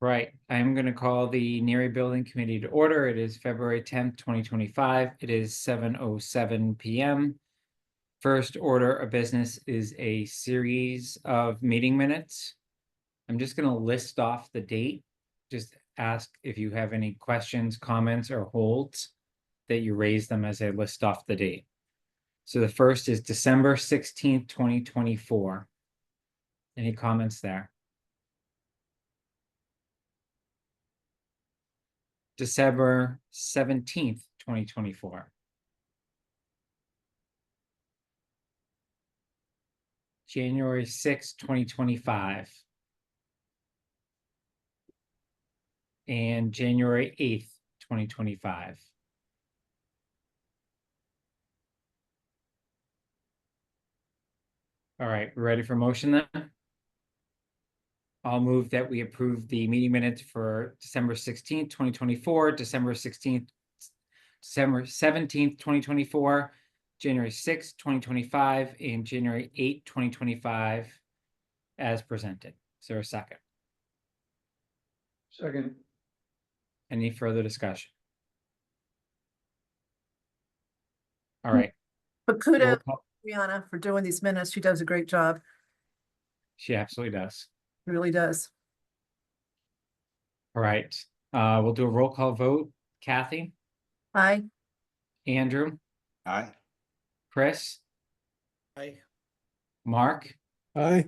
Right, I'm going to call the Neary Building Committee to order. It is February 10th, 2025. It is 7:07 p.m. First order of business is a series of meeting minutes. I'm just going to list off the date. Just ask if you have any questions, comments, or holds that you raise them as I list off the date. So the first is December 16th, 2024. Any comments there? December 17th, 2024. January 6th, 2025. And January 8th, 2025. All right, we're ready for motion then? I'll move that we approve the meeting minutes for December 16th, 2024, December 16th, December 17th, 2024, January 6th, 2025, and January 8th, 2025 as presented. Is there a second? Second. Any further discussion? All right. But kudos Roll to call. Brianna for doing these minutes. She does a great job. She absolutely does. Really does. All right. We'll do a roll call vote. Kathy, Aye. Andrew, Aye. Chris, Aye. Mark, Aye.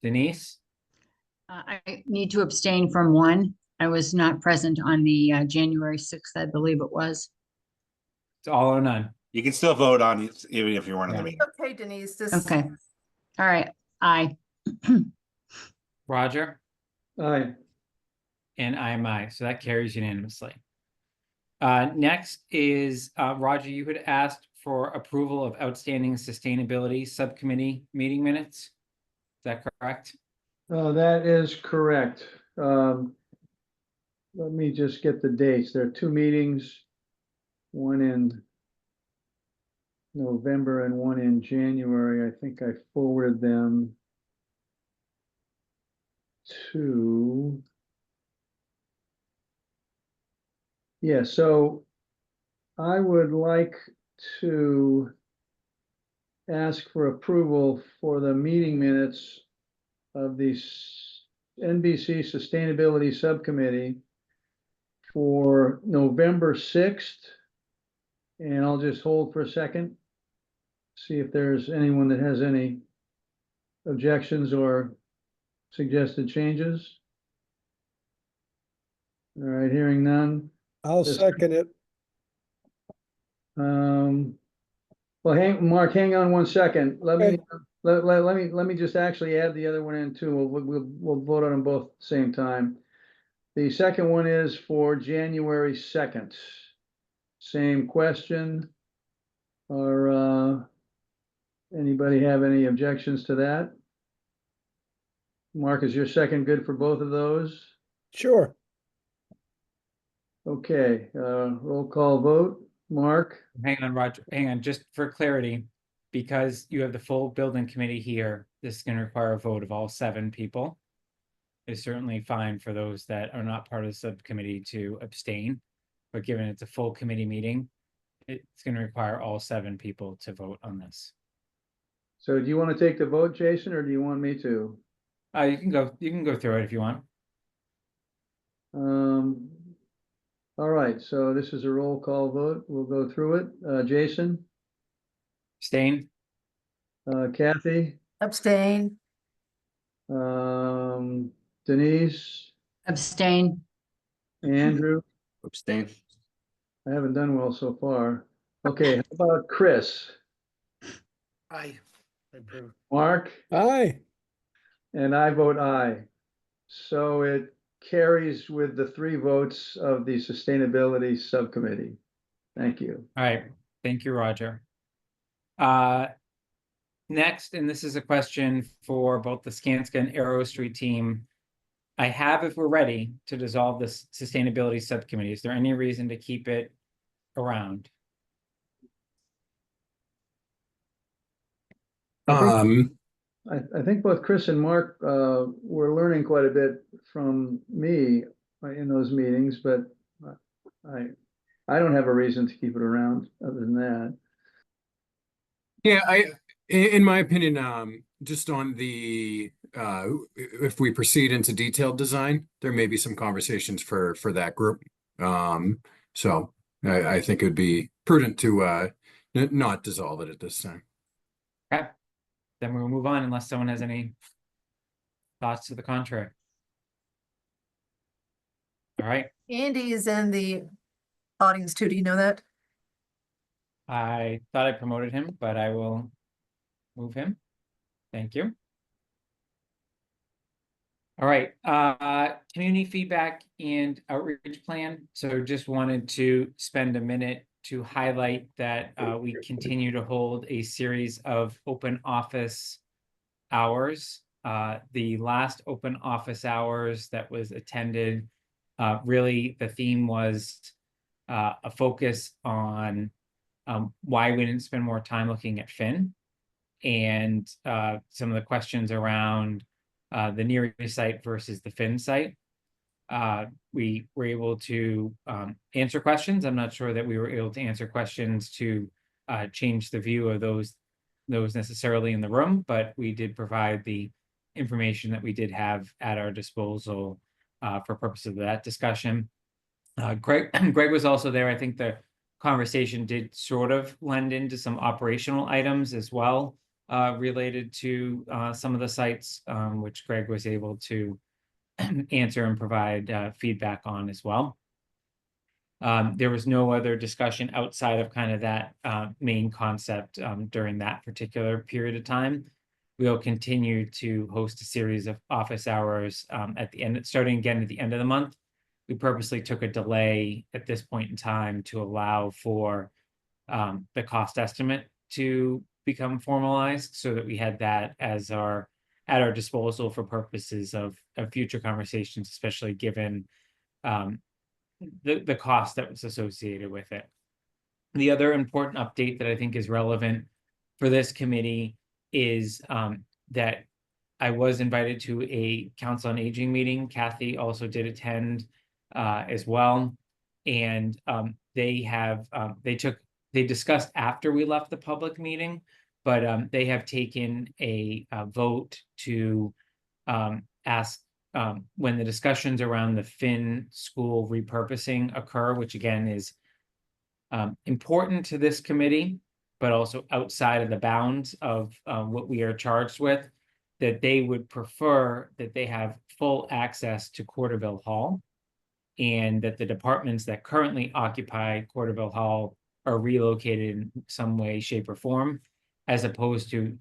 Denise, I need to abstain from one. I was not present on the January 6th, I believe it was. it's all or none. You can still vote on it even if you weren't in Yeah. the meeting. Okay, Denise, this. Okay. All right. Aye. Roger, Aye. and I am I, so that carries unanimously. Next is, Roger, you had asked for approval of outstanding sustainability subcommittee meeting minutes. Is that correct? That is correct. Let me just get the dates. There are two meetings, one in November and one in January. I think I forwarded them to. Yeah, so I would like to ask for approval for the meeting minutes of the NBC Sustainability Subcommittee for November 6th. And I'll just hold for a second, see if there's anyone that has any objections or suggested changes. All right, hearing none. I'll second it. Well, Mark, hang on one second. Let me just actually add the other one in too. We'll vote on them both at the same time. The second one is for January 2nd. Same question. Or anybody have any objections to that? Mark, is your second good for both of those? Sure. Okay, roll call vote. Mark? Hang on, Roger, hang on, just for clarity, because you have the full building committee here, this is gonna require a vote of all 7 people. It's certainly fine for those that are not part of the subcommittee to abstain, but given it's a full committee meeting, it's gonna require all 7 people to vote on this. So do you want to take the vote, Jason, or do you want me to? You can go through it if you want. All right, so this is a roll call vote. We'll go through it. Jason, Abstain, Kathy, Abstain. Denise, Abstain. Andrew. Abstain. I haven't done well so far. Okay, how about Chris, Aye. Approve. Mark, Aye. and I vote aye. So it carries with the 3 votes of the Sustainability Subcommittee. Thank you. all right, thank you, Roger. Next, and this is a question for both the Skanska and Arrow Street team. I have, if we're ready, to dissolve this sustainability subcommittee. Is there any reason to keep it around? I think- I think both Chris and Mark, were learning quite a bit from me in those meetings, but I, I don't have a reason to keep it around other than that. Yeah, in my opinion, just on the if we proceed into detailed design, there may be some conversations for that group. So I think it would be prudent to not dissolve it at this time. Okay, then we'll move on unless someone has any thoughts to the contrary. All right, Andy is in the audience too. Do you know that? I thought I promoted him, but I will move him. Thank you. All right, community feedback and outreach plan. So just wanted to spend a minute to highlight that we continue to hold a series of open office hours. The last open office hours that was attended, really the theme was a focus on why we didn't spend more time looking at Finn, and some of the questions around the Neary site versus the Finn site. We were able to answer questions. I'm not sure that we were able to answer questions to change the view of those necessarily in the room, but we did provide the information that we did have at our disposal for purposes of that discussion. Greg was also there. I think the conversation did sort of lend into some operational items as well, related to some of the sites, which Greg was able to answer and provide feedback on as well. There was no other discussion outside of kind of that main concept during that particular period of time. We'll continue to host a series of office hours at the end, starting again at the end of the month. We purposely took a delay at this point in time to allow for the cost estimate to become formalized, so that we had that as at our disposal for purposes of future conversations, especially given the cost that was associated with it. The other important update that I think is relevant for this committee is that I was invited to a Council on Aging meeting. Kathy also did attend as well. And they discussed after we left the public meeting, but they have taken a vote to ask when the discussions around the Finn school repurposing occur, which again is important to this committee, but also outside of the bounds of what we are charged with, that they would prefer that they have full access to Corderville Hall, and that the departments that currently occupy Corderville Hall are relocated in some way, shape, or form, as opposed to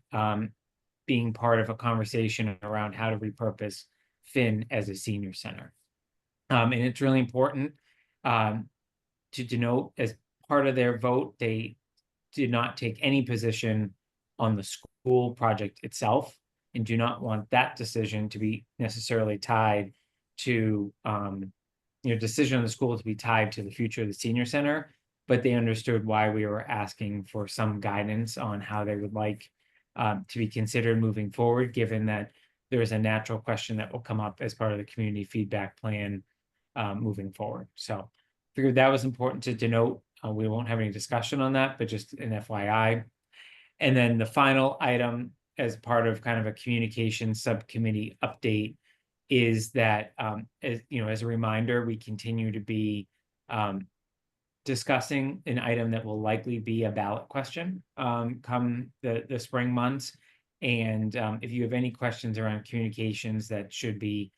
being part of a conversation around how to repurpose Finn as a senior center. And it's really important to denote, as part of their vote, they did not take any position on the school project itself, and do not want that decision to be necessarily tied to, decision of the school to be tied to the future of the senior center. But they understood why we were asking for some guidance on how they would like to be considered moving forward, given that there is a natural question that will come up as part of the community feedback plan moving forward. So figured that was important to denote. We won't have any discussion on that, but just an FYI. And then the final item, as part of kind of a communication subcommittee update, is that as a reminder, we continue to be discussing an item that will likely be a ballot question come the spring months. And if you have any questions around communications that should be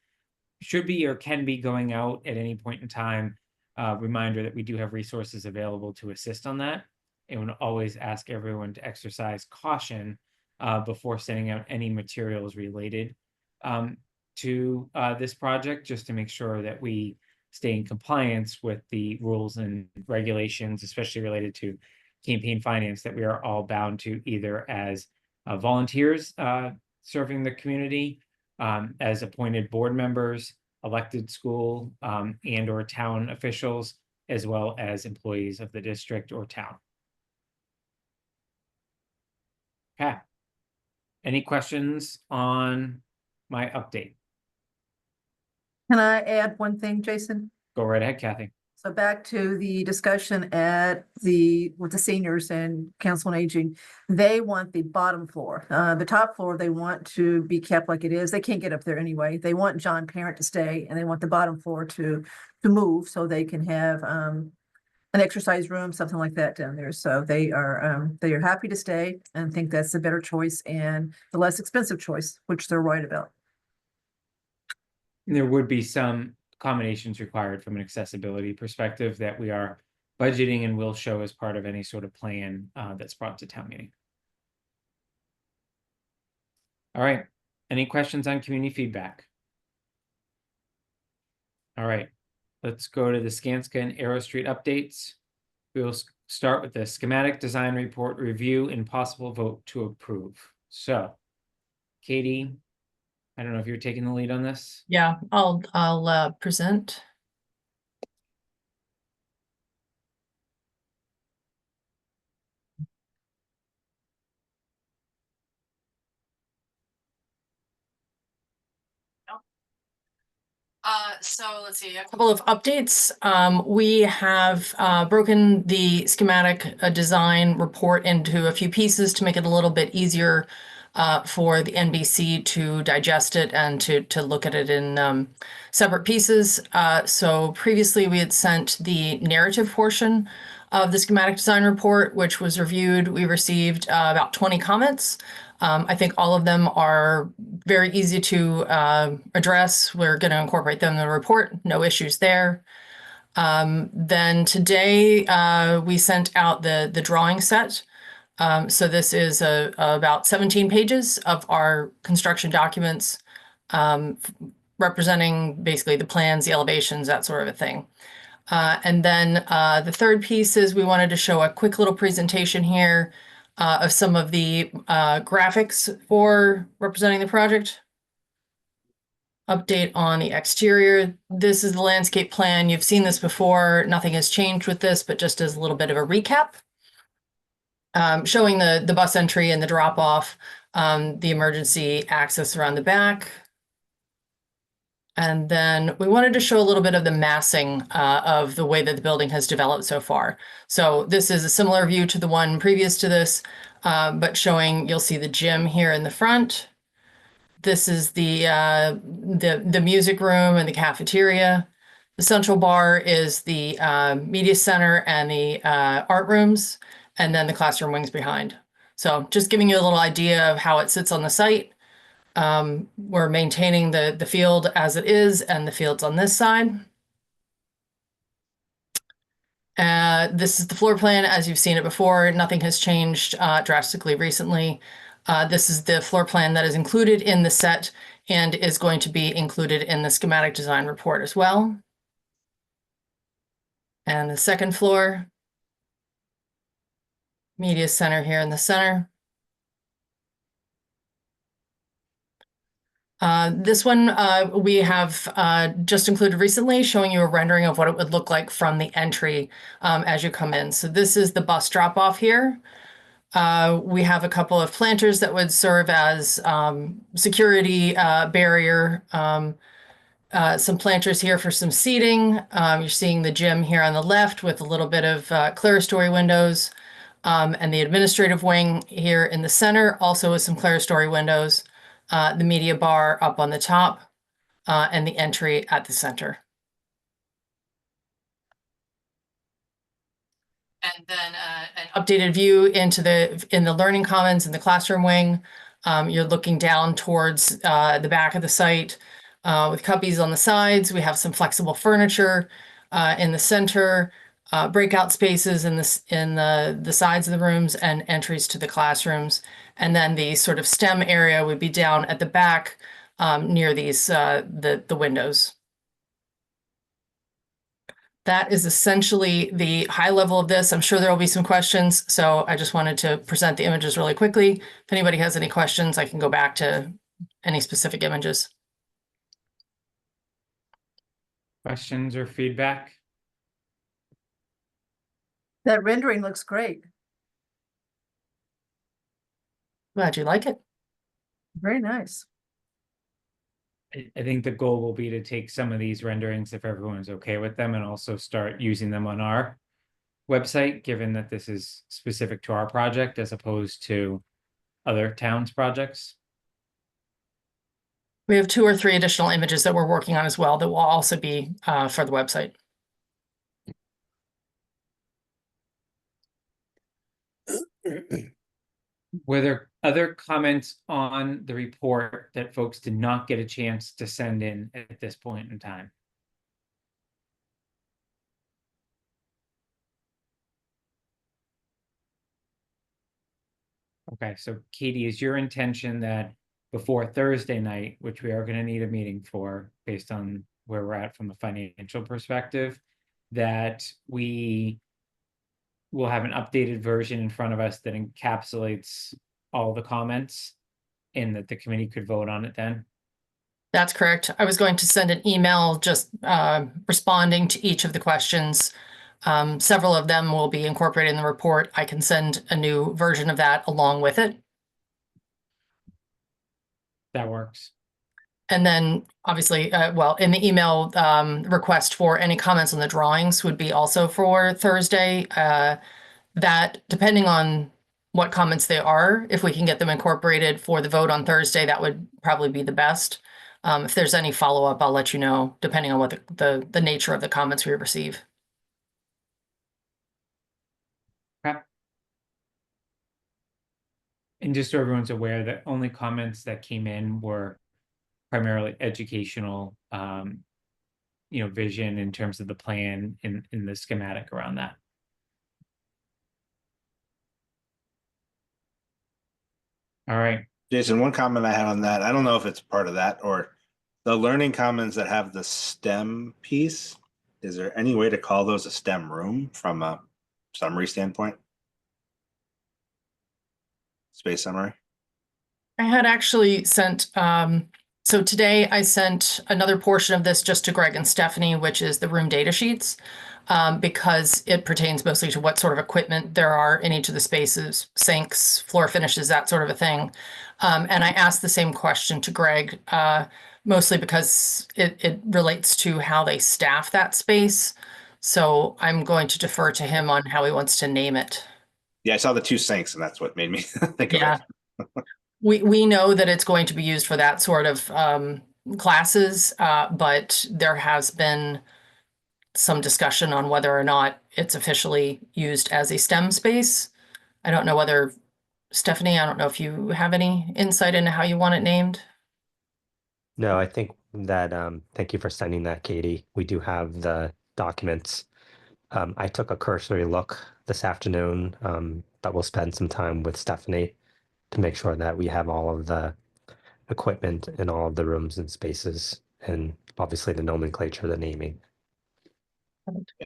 or can be going out at any point in time, reminder that we do have resources available to assist on that. And would always ask everyone to exercise caution before sending out any materials related to this project, just to make sure that we stay in compliance with the rules and regulations, especially related to campaign finance, that we are all bound to, either as volunteers serving the community, as appointed board members, elected school and or town officials, as well as employees of the district or town. Okay. Any questions on my update? Can I add one thing, Jason? Go right ahead, Kathy. So back to the discussion with the seniors and council on aging, they want the bottom floor. The top floor, they want to be kept like it is. They can't get up there anyway. They want John Parent to stay, and they want the bottom floor to move so they can have an exercise room, something like that down there. So they are happy to stay and think that's the better choice and the less expensive choice, which they're right about. There would be some accommodations required from an accessibility perspective that we are budgeting and will show as part of any sort of plan that's brought to town meeting. All right, any questions on community feedback? All right, let's go to the Skanska and Arrow Street updates. We will start with the schematic design report review and possible vote to approve. So, Katie, I don't know if you're taking the lead on this. Yeah, I'll present. So let's see, a couple of updates. We have broken the schematic design report into a few pieces to make it a little bit easier for the NBC to digest it and to look at it in separate pieces. So previously we had sent the narrative portion of the schematic design report, which was reviewed. We received about 20 comments. I think all of them are very easy to address. We're going to incorporate them in the report. No issues there. Then today we sent out the drawing set. So this is about 17 pages of our construction documents representing basically the plans, the elevations, that sort of a thing. And then the third piece is we wanted to show a quick little presentation here of some of the graphics for representing the project. Update on the exterior. This is the landscape plan. You've seen this before. Nothing has changed with this, but just as a little bit of a recap. Showing the bus entry and the drop off, the emergency access around the back. And then we wanted to show a little bit of the massing of the way that the building has developed so far. So this is a similar view to the one previous to this, but showing, you'll see the gym here in the front. This is the music room and the cafeteria. The central bar is the media center and the art rooms, and then the classroom wings behind. So just giving you a little idea of how it sits on the site. We're maintaining the field as it is and the fields on this side. This is the floor plan as you've seen it before. Nothing has changed drastically recently. This is the floor plan that is included in the set and is going to be included in the schematic design report as well. And the second floor. Media center here in the center. This one we have just included recently, showing you a rendering of what it would look like from the entry as you come in. So this is the bus drop off here. We have a couple of planters that would serve as security barrier. Some planters here for some seating. You're seeing the gym here on the left with a little bit of clerestory windows. And the administrative wing here in the center, also with some clerestory windows. The media bar up on the top, and the entry at the center. And then an updated view into in the learning commons in the classroom wing. You're looking down towards the back of the site with cubbies on the sides. We have some flexible furniture in the center, breakout spaces in the sides of the rooms and entries to the classrooms. And then the sort of STEM area would be down at the back near these the windows. That is essentially the high level of this. I'm sure there will be some questions, so I just wanted to present the images really quickly. If anybody has any questions, I can go back to any specific images. Questions or feedback? That rendering looks great. Glad you like it. Very nice. I think the goal will be to take some of these renderings, if everyone's okay with them, and also start using them on our website, given that this is specific to our project as opposed to other towns' projects. We have 2 or 3 additional images that we're working on as well that will also be for the website. Were there other comments on the report that folks did not get a chance to send in at this point in time? Okay, so Katie, is your intention that before Thursday night, which we are gonna need a meeting for, based on where we're at from a financial perspective, that we will have an updated version in front of us that encapsulates all the comments and that the committee could vote on it then? That's correct. I was going to send an email just responding to each of the questions. Several of them will be incorporated in the report. I can send a new version of that along with it. That works. And then obviously, well, in the email, request for any comments on the drawings would be also for Thursday. That depending on what comments they are, if we can get them incorporated for the vote on Thursday, that would probably be the best. If there's any follow-up, I'll let you know, depending on what the nature of the comments we receive. Okay. And just so everyone's aware, that only comments that came in were primarily educational, vision in terms of the plan in the schematic around that. All right, Jason, one comment I had on that, I don't know if it's part of that or the learning commons that have the STEM piece. Is there any way to call those a STEM room from a summary standpoint? Space summary? I had actually sent, so today I sent another portion of this just to Greg and Stephanie, which is the room data sheets, because it pertains mostly to what sort of equipment there are in each of the spaces, sinks, floor finishes, that sort of a thing. And I asked the same question to Greg, mostly because it relates to how they staff that space. So I'm going to defer to him on how he wants to name it. Yeah, I saw the 2 sinks and that's what made me think of Yeah. it. We know that it's going to be used for that sort of classes, but there has been some discussion on whether or not it's officially used as a STEM space. I don't know whether, Stephanie, I don't know if you have any insight into how you want it named. No, I think that, thank you for sending that, Katie. We do have the documents. I took a cursory look this afternoon, but we'll spend some time with Stephanie to make sure that we have all of the equipment in all of the rooms and spaces, and obviously the nomenclature, the naming.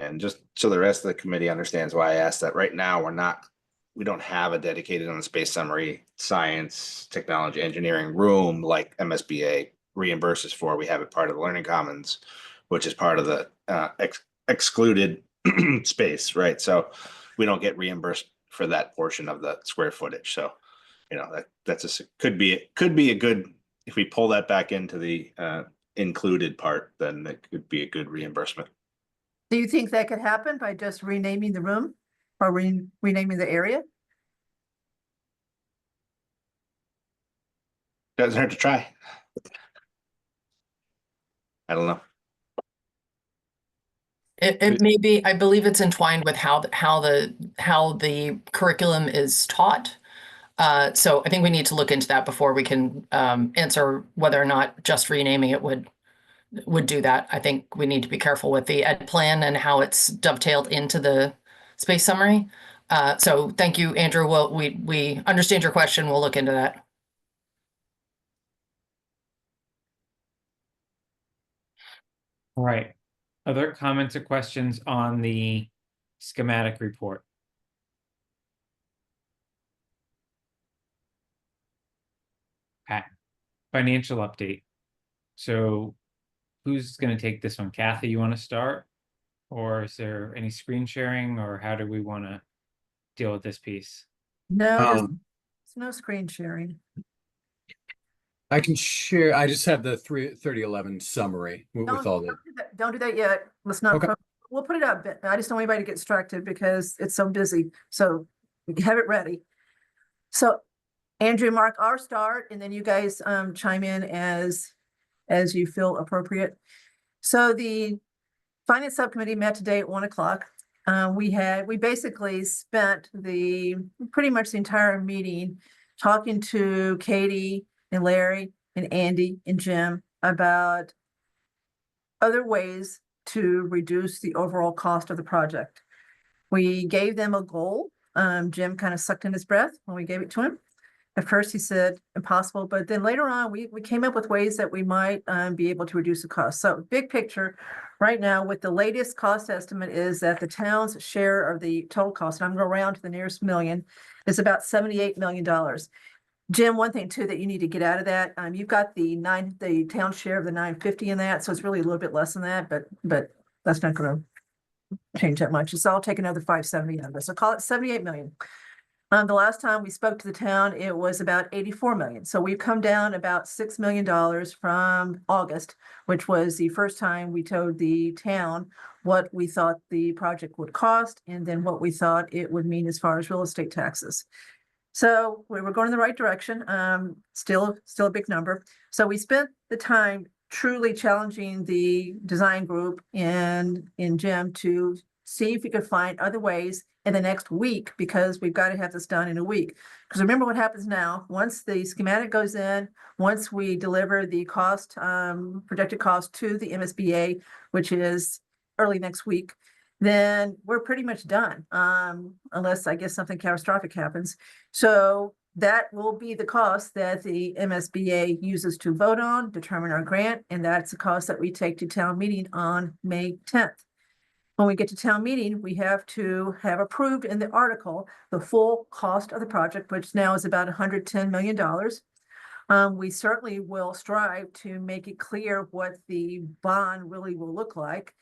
And just so the rest of the committee understands why I asked that, right now, we don't have a dedicated on the space summary, science, technology, engineering room like MSBA reimburses for. We have it part of the Learning Commons, which is part of the excluded space, right? So we don't get reimbursed for that portion of the square footage. So, could be a good, if we pull that back into the included part, then it could be a good reimbursement. Do you think that could happen by just renaming the room or renaming the area? Doesn't hurt to try. I don't know. It may be, I believe it's entwined with how the curriculum is taught. So I think we need to look into that before we can answer whether or not just renaming it would do that. I think we need to be careful with the ed plan and how it's dovetailed into the space summary. So thank you, Andrew. We understand your question. We'll look into that. all right. Other comments or questions on the schematic report? Okay, financial update. So who's gonna take this one? Kathy, you wanna start? Or is there any screen sharing, or how do we wanna deal with this piece? No, there's Um, no screen sharing. I can share, I just have the 3011 summary with all the, Don't do that yet. Let's not, Okay. we'll put it up. But I just don't want anybody to get distracted because it's so busy. So have it ready. So Andrew, Mark, I'll start and then you guys chime in as you feel appropriate. So the Finance Subcommittee met today at 1:00. We basically spent pretty much the entire meeting talking to Katie and Larry and Andy and Jim about other ways to reduce the overall cost of the project. We gave them a goal. Jim kind of sucked in his breath when we gave it to him. At first, he said impossible, but then later on, we came up with ways that we might be able to reduce the cost. So big picture, right now, with the latest cost estimate is that the town's share of the total cost, and I'm going to round to the nearest million, is about $78 million. Jim, one thing too that you need to get out of that, you've got the town share of the 950 in that, so it's really a little bit less than that, but that's not going to change that much. So I'll take another 570 out of this. So call it 78 million. The last time we spoke to the town, it was about 84 million. So we've come down about $6 million from August, which was the first time we told the town what we thought the project would cost and then what we thought it would mean as far as real estate taxes. So we were going in the right direction, still a big number. So we spent the time truly challenging the design group and in Jim to see if we could find other ways in the next week, because we've got to have this done in a week. Because remember what happens now, once the schematic goes in, once we deliver the cost, projected cost to the MSBA, which is early next week, then we're pretty much done, unless I guess something catastrophic happens. So that will be the cost that the MSBA uses to vote on, determine our grant, and that's the cost that we take to town meeting on May 10th. When we get to town meeting, we have to have approved in the article the full cost of the project, which now is about $110 million. We certainly will strive to make it clear what the bond really will look like,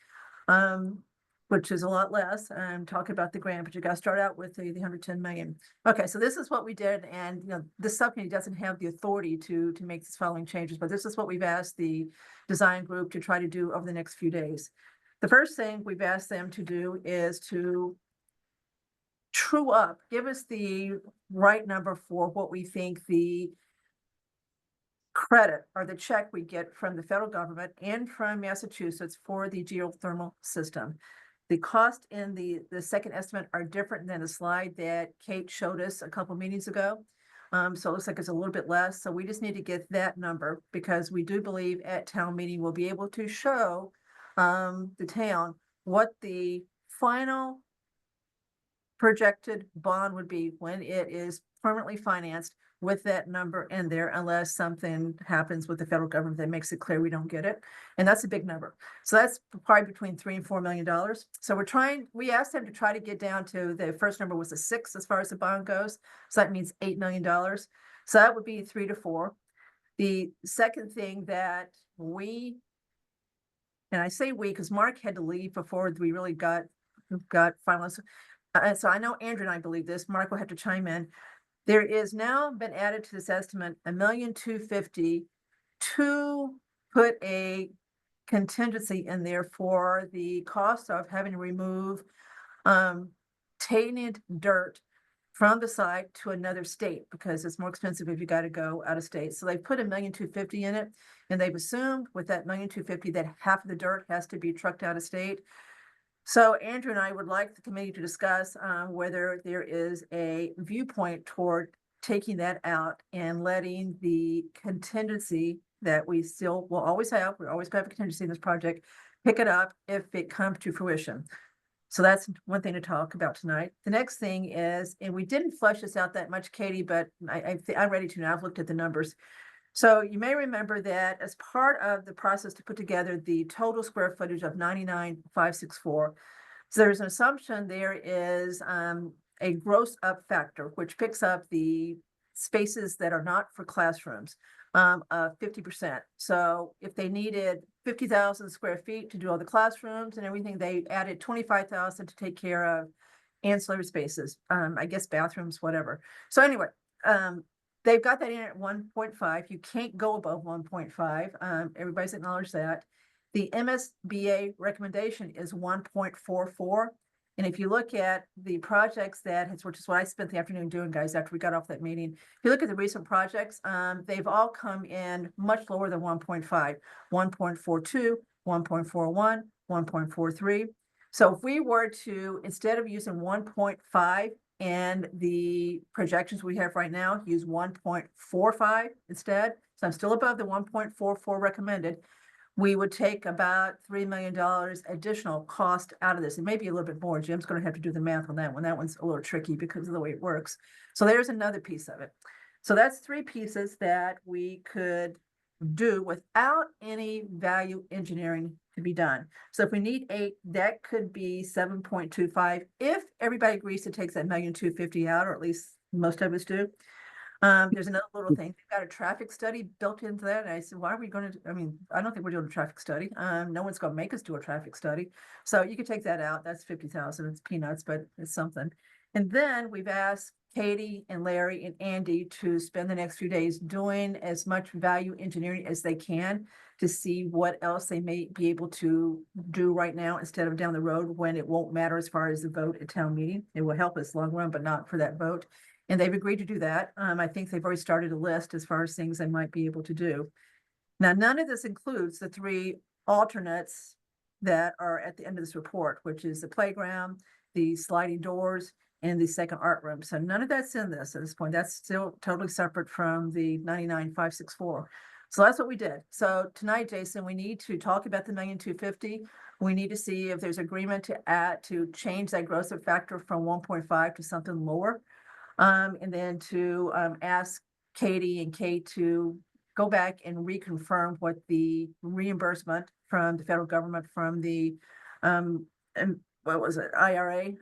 which is a lot less. I'm talking about the grant, but you got to start out with the 110 million. Okay, so this is what we did, and this subcommittee doesn't have the authority to make these following changes, but this is what we've asked the design group to try to do over the next few days. The first thing we've asked them to do is to true up, give us the right number for what we think the credit or the check we get from the federal government and from Massachusetts for the geothermal system. The cost in the second estimate are different than the slide that Kate showed us a couple meetings ago. So it looks like it's a little bit less. So we just need to get that number because we do believe at town meeting we'll be able to show the town what the final projected bond would be when it is permanently financed with that number in there, unless something happens with the federal government that makes it clear we don't get it. And that's a big number. So that's probably between $3 and $4 million. So we asked them to try to get down to, the first number was a 6 as far as the bond goes. So that means $8 million. So that would be 3 to 4. The second thing that and I say we, because Mark had to leave before we really got finalized. So I know Andrew and I believe this. Mark will have to chime in. There is now been added to this estimate $1,250,000 to put a contingency in there for the cost of having to remove tainted dirt from the site to another state, because it's more expensive if you got to go out of state. So they put $1,250,000 in it, and they've assumed with that $1,250,000 that half of the dirt has to be trucked out of state. So Andrew and I would like the committee to discuss whether there is a viewpoint toward taking that out and letting the contingency that we still will always have, we always have a contingency in this project, pick it up if it comes to fruition. So that's one thing to talk about tonight. The next thing is, and we didn't flesh this out that much, Katie, but I'm ready to now. I've looked at the numbers. So you may remember that as part of the process to put together the total square footage of 99,564, so there's an assumption there is a gross up factor, which picks up the spaces that are not for classrooms, 50%. So if they needed 50,000 square feet to do all the classrooms and everything, they added 25,000 to take care of ancillary spaces, I guess bathrooms, whatever. So anyway, they've got that in at 1.5. You can't go above 1.5. Everybody's acknowledged that. The MSBA recommendation is 1.44. And if you look at the projects which is what I spent the afternoon doing, guys, after we got off that meeting. If you look at the recent projects, they've all come in much lower than 1.5, 1.42, 1.41, 1.43. So if we were to, instead of using 1.5 and the projections we have right now, use 1.45 instead, so I'm still above the 1.44 recommended, we would take about $3 million additional cost out of this. It may be a little bit more. Jim's going to have to do the math on that one. That one's a little tricky because of the way it works. So there's another piece of it. So that's three pieces that we could do without any value engineering to be done. So if we need 8, that could be 7.25. If everybody agrees to take that 1,250,000 out, or at least most of us do. There's another little thing. They've got a traffic study built into that. And I said, why are we going to, I mean, I don't think we're doing a traffic study. No one's going to make us do a traffic study. So you could take that out. That's 50,000. It's peanuts, but it's something. And then we've asked Katie and Larry and Andy to spend the next few days doing as much value engineering as they can to see what else they may be able to do right now instead of down the road when it won't matter as far as the vote at town meeting. It will help us long run, but not for that vote. And they've agreed to do that. I think they've already started a list as far as things they might be able to do. Now, none of this includes the 3 alternates that are at the end of this report, which is the playground, the sliding doors, and the second art room. So none of that's in this at this point. That's still totally separate from the 99,564. So that's what we did. So tonight, Jason, we need to talk about the 1,250,000. We need to see if there's agreement to change that gross up factor from 1.5 to something lower. And then to ask Katie and Kate to go back and reconfirm what the reimbursement from the federal government from the and what was it, IRA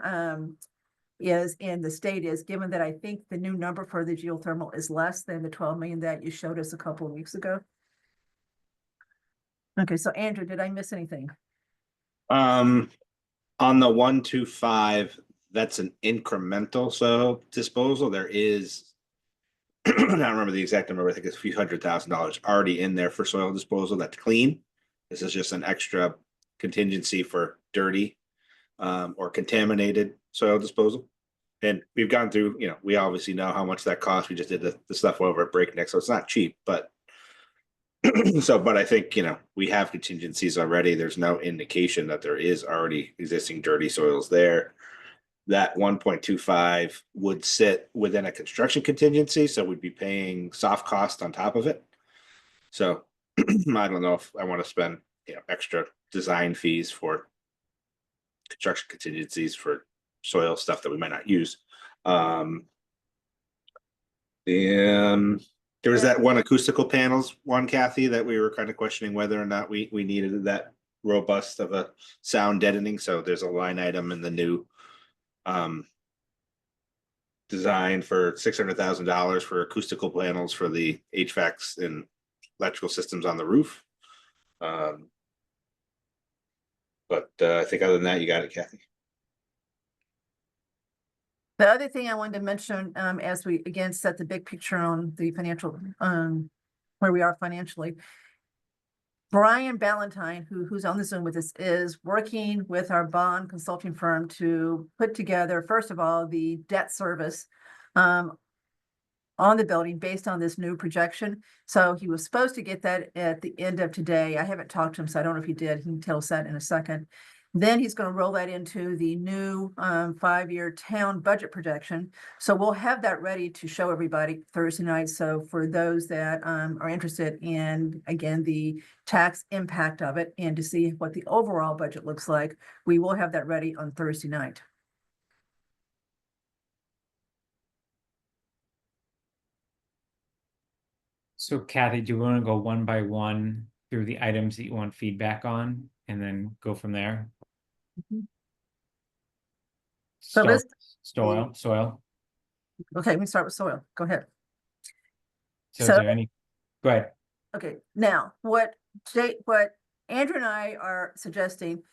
is, and the state is, given that I think the new number for the geothermal is less than the 12 million that you showed us a couple of weeks ago. Okay, so Andrew, did I miss anything? On the 125, that's an incremental so disposal. There is, I don't remember the exact number. I think it's a few $100,000 already in there for soil disposal. That's clean. This is just an extra contingency for dirty or contaminated soil disposal. And we've gone through, we obviously know how much that costs. We just did the stuff over at Breakneck, so it's not cheap, but but I think, we have contingencies already. There's no indication that there is already existing dirty soils there. That 1.25 would sit within a construction contingency, so we'd be paying soft cost on top of it. So I don't know if I want to spend, extra design fees for construction contingencies for soil stuff that we might not use. And there was that one acoustical panels one, Kathy, that we were kind of questioning whether or not we needed that robust of a sound deadening. So there's a line item in the new design for $600,000 for acoustical panels for the HVACs and electrical systems on the roof. But I think other than that, you got it, Kathy. The other thing I wanted to mention, as we again set the big picture on the financial, where we are financially, Brian Ballantyne, who's on the Zoom with us, is working with our bond consulting firm to put together, first of all, the debt service on the building based on this new projection. So he was supposed to get that at the end of today. I haven't talked to him, so I don't know if he did. He can tell us that in a second. Then he's going to roll that into the new 5-year town budget projection. So we'll have that ready to show everybody Thursday night. So for those that are interested in, again, the tax impact of it and to see what the overall budget looks like, we will have that ready on Thursday night. So Kathy, do you want to go one by one through the items that you want feedback on and then go from there? Mhm. So let's- Soil. Okay, let me start with soil. Go ahead. So is there any, go ahead. Okay, now what Andrew and I are suggesting,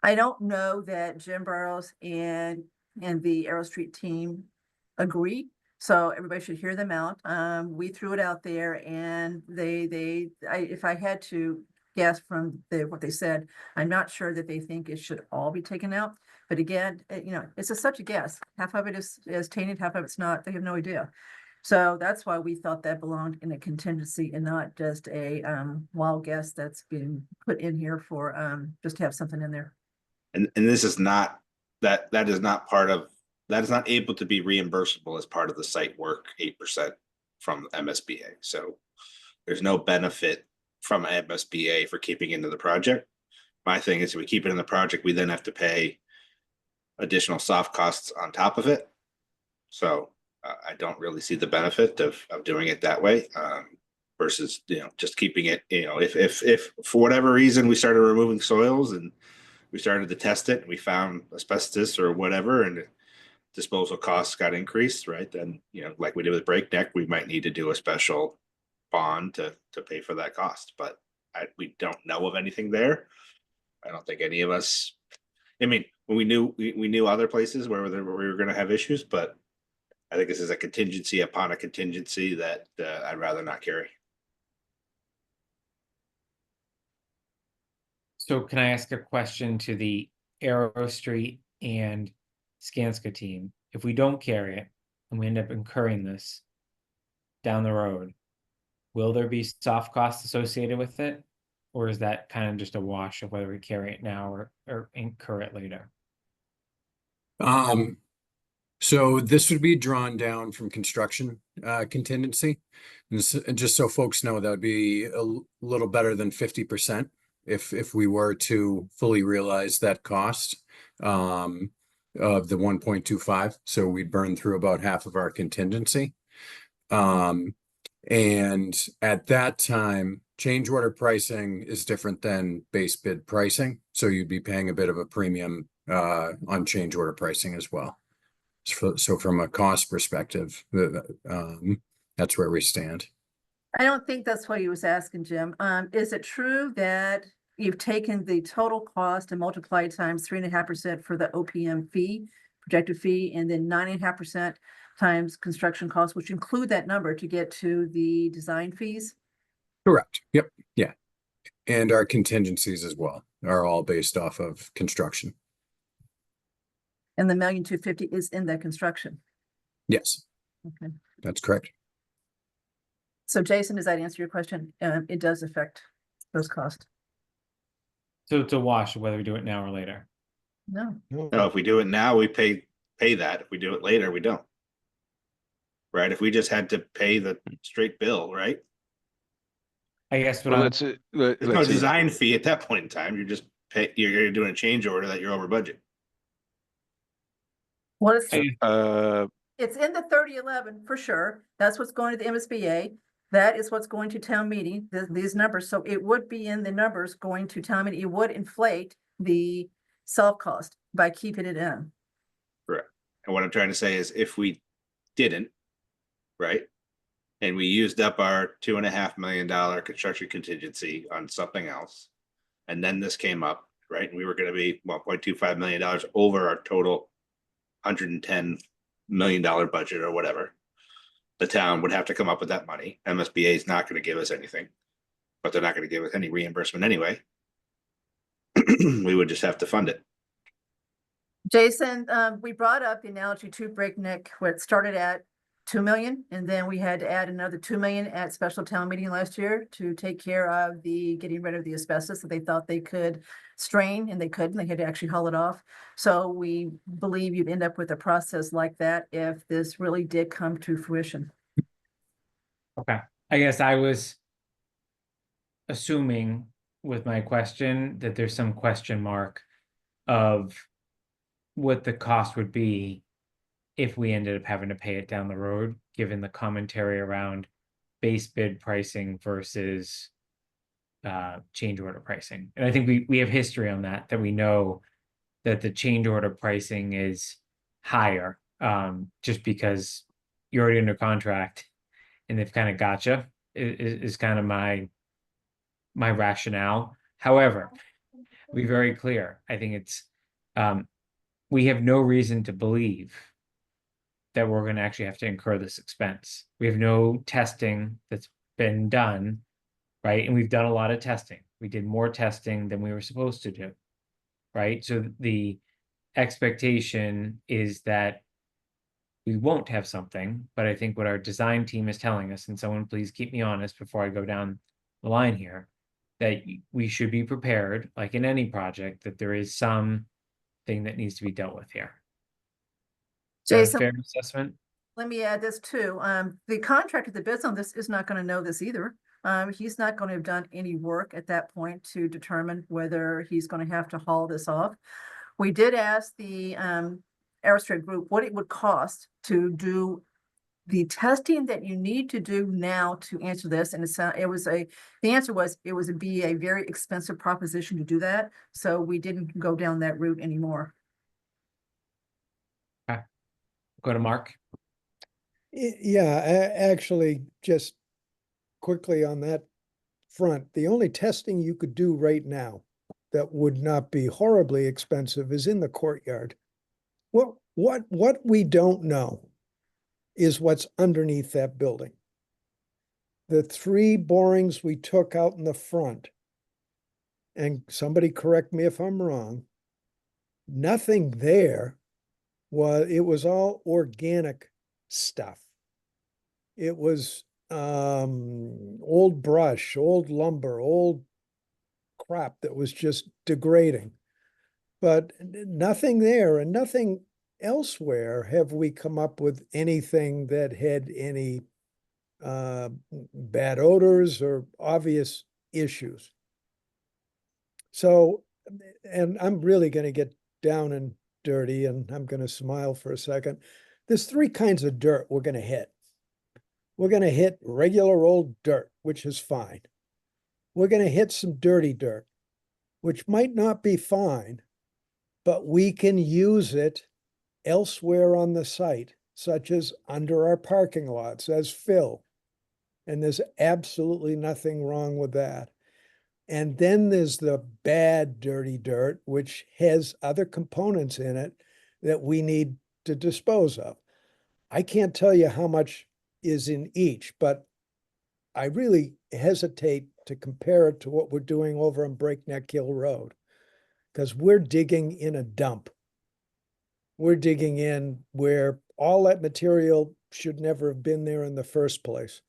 I don't know that Jim Burrows and the Arrow Street team agree. So everybody should hear them out. We threw it out there and if I had to guess from what they said, I'm not sure that they think it should all be taken out. But again, it's such a guess. Half of it is tainted, half of it's not. They have no idea. So that's why we thought that belonged in a contingency and not just a wild guess that's been put in here for just to have something in there. And this is not, that is not part of, that is not able to be reimbursable as part of the site work 8% from MSBA. So there's no benefit from MSBA for keeping into the project. My thing is, if we keep it in the project, we then have to pay additional soft costs on top of it. So I don't really see the benefit of doing it that way, versus, just keeping it, if for whatever reason we started removing soils and we started to test it and we found asbestos or whatever, and disposal costs got increased, right? Then, like we did with Breakneck, we might need to do a special bond to pay for that cost, but we don't know of anything there. I don't think any of us, I mean, we knew other places where we were going to have issues, but I think this is a contingency upon a contingency that I'd rather not carry. So can I ask a question to the Arrow Street and Skanska team? If we don't carry it and we end up incurring this down the road, will there be soft costs associated with it? Or is that kind of just a wash of whether we carry it now or incur it later? So this would be drawn down from construction contingency. And just so folks know, that would be a little better than 50% if we were to fully realize that cost of the 1.25. So we'd burn through about half of our contingency. And at that time, change order pricing is different than base bid pricing. So you'd be paying a bit of a premium on change order pricing as well. So from a cost perspective, that's where we stand. I don't think that's what he was asking, Jim. Is it true that you've taken the total cost and multiplied times 3.5% for the OPM fee, projected fee, and then 9.5% times construction costs, which include that number to get to the design fees? Correct. Yep. Yeah. And our contingencies as well are all based off of construction. And the 1,250,000 is in that construction. Yes, Okay. that's correct. So Jason, does that answer your question? It does affect those costs. So it's a wash whether we do it now or later. No. No, if we do it now, we pay that. If we do it later, we don't. Right? If we just had to pay the straight bill, right? I guess what Well, I'm, There's no let's see. design fee at that point in time. You're just you're doing a change order that you're over budget. What is, Uh, it's in the 3011 for sure. That's what's going to the MSBA. That is what's going to town meeting, these numbers. So it would be in the numbers going to town meeting. It would inflate the self-cost by keeping it in. Correct. And what I'm trying to say is if we didn't, right? And we used up our $2.5 million construction contingency on something else. And then this came up, right? And we were going to be $1.25 million over our total $110 million budget or whatever. The town would have to come up with that money. MSBA is not going to give us anything, but they're not going to give us any reimbursement anyway. We would just have to fund it. Jason, we brought up the analogy to Breakneck, where it started at 2 million, and then we had to add another 2 million at special town meeting last year to take care of the getting rid of the asbestos that they thought they could strain, and they couldn't. They had to actually haul it off. So we believe you'd end up with a process like that if this really did come to fruition. okay. I guess I was assuming with my question that there's some question mark of what the cost would be if we ended up having to pay it down the road, given the commentary around base bid pricing versus change order pricing. And I think we have history on that we know that the change order pricing is higher, just because you're already under contract and they've kind of gotcha is kind of my rationale. However, to be very clear, I think it's we have no reason to believe that we're gonna actually have to incur this expense. We have no testing that's been done, right? And we've done a lot of testing. We did more testing than we were supposed to do, right? So the expectation is that we won't have something, but I think what our design team is telling us, and someone please keep me honest before I go down the line here, that we should be prepared, like in any project, that there is some thing that needs to be dealt with here. Is that a Jason, fair assessment? let me add this too. The contractor that bids on this is not gonna know this either. He's not gonna have done any work at that point to determine whether he's gonna have to haul this off. We did ask the, aerospace group what it would cost to do the testing that you need to do now to answer this, and the answer was, it would be a very expensive proposition to do that, so we didn't go down that route anymore. Go to Mark. Yeah, actually, just quickly on that front, the only testing you could do right now that would not be horribly expensive is in the courtyard. What we don't know is what's underneath that building. The 3 borings we took out in the front, and somebody correct me if I'm wrong, nothing there it was all organic stuff. It was old brush, old lumber, old crap that was just degrading. But nothing there, and nothing elsewhere have we come up with anything that had any bad odors or obvious issues. So, and I'm really going to get down and dirty, and I'm going to smile for a second. There's 3 kinds of dirt we're going to hit. We're going to hit regular old dirt, which is fine. We're going to hit some dirty dirt, which might not be fine, but we can use it elsewhere on the site, such as under our parking lots as fill. And there's absolutely nothing wrong with that. And then there's the bad dirty dirt, which has other components in it that we need to dispose of. I can't tell you how much is in each, but I really hesitate to compare it to what we're doing over on Breakneck Hill Road, because we're digging in a dump. We're digging in where all that material should never have been there in the first place.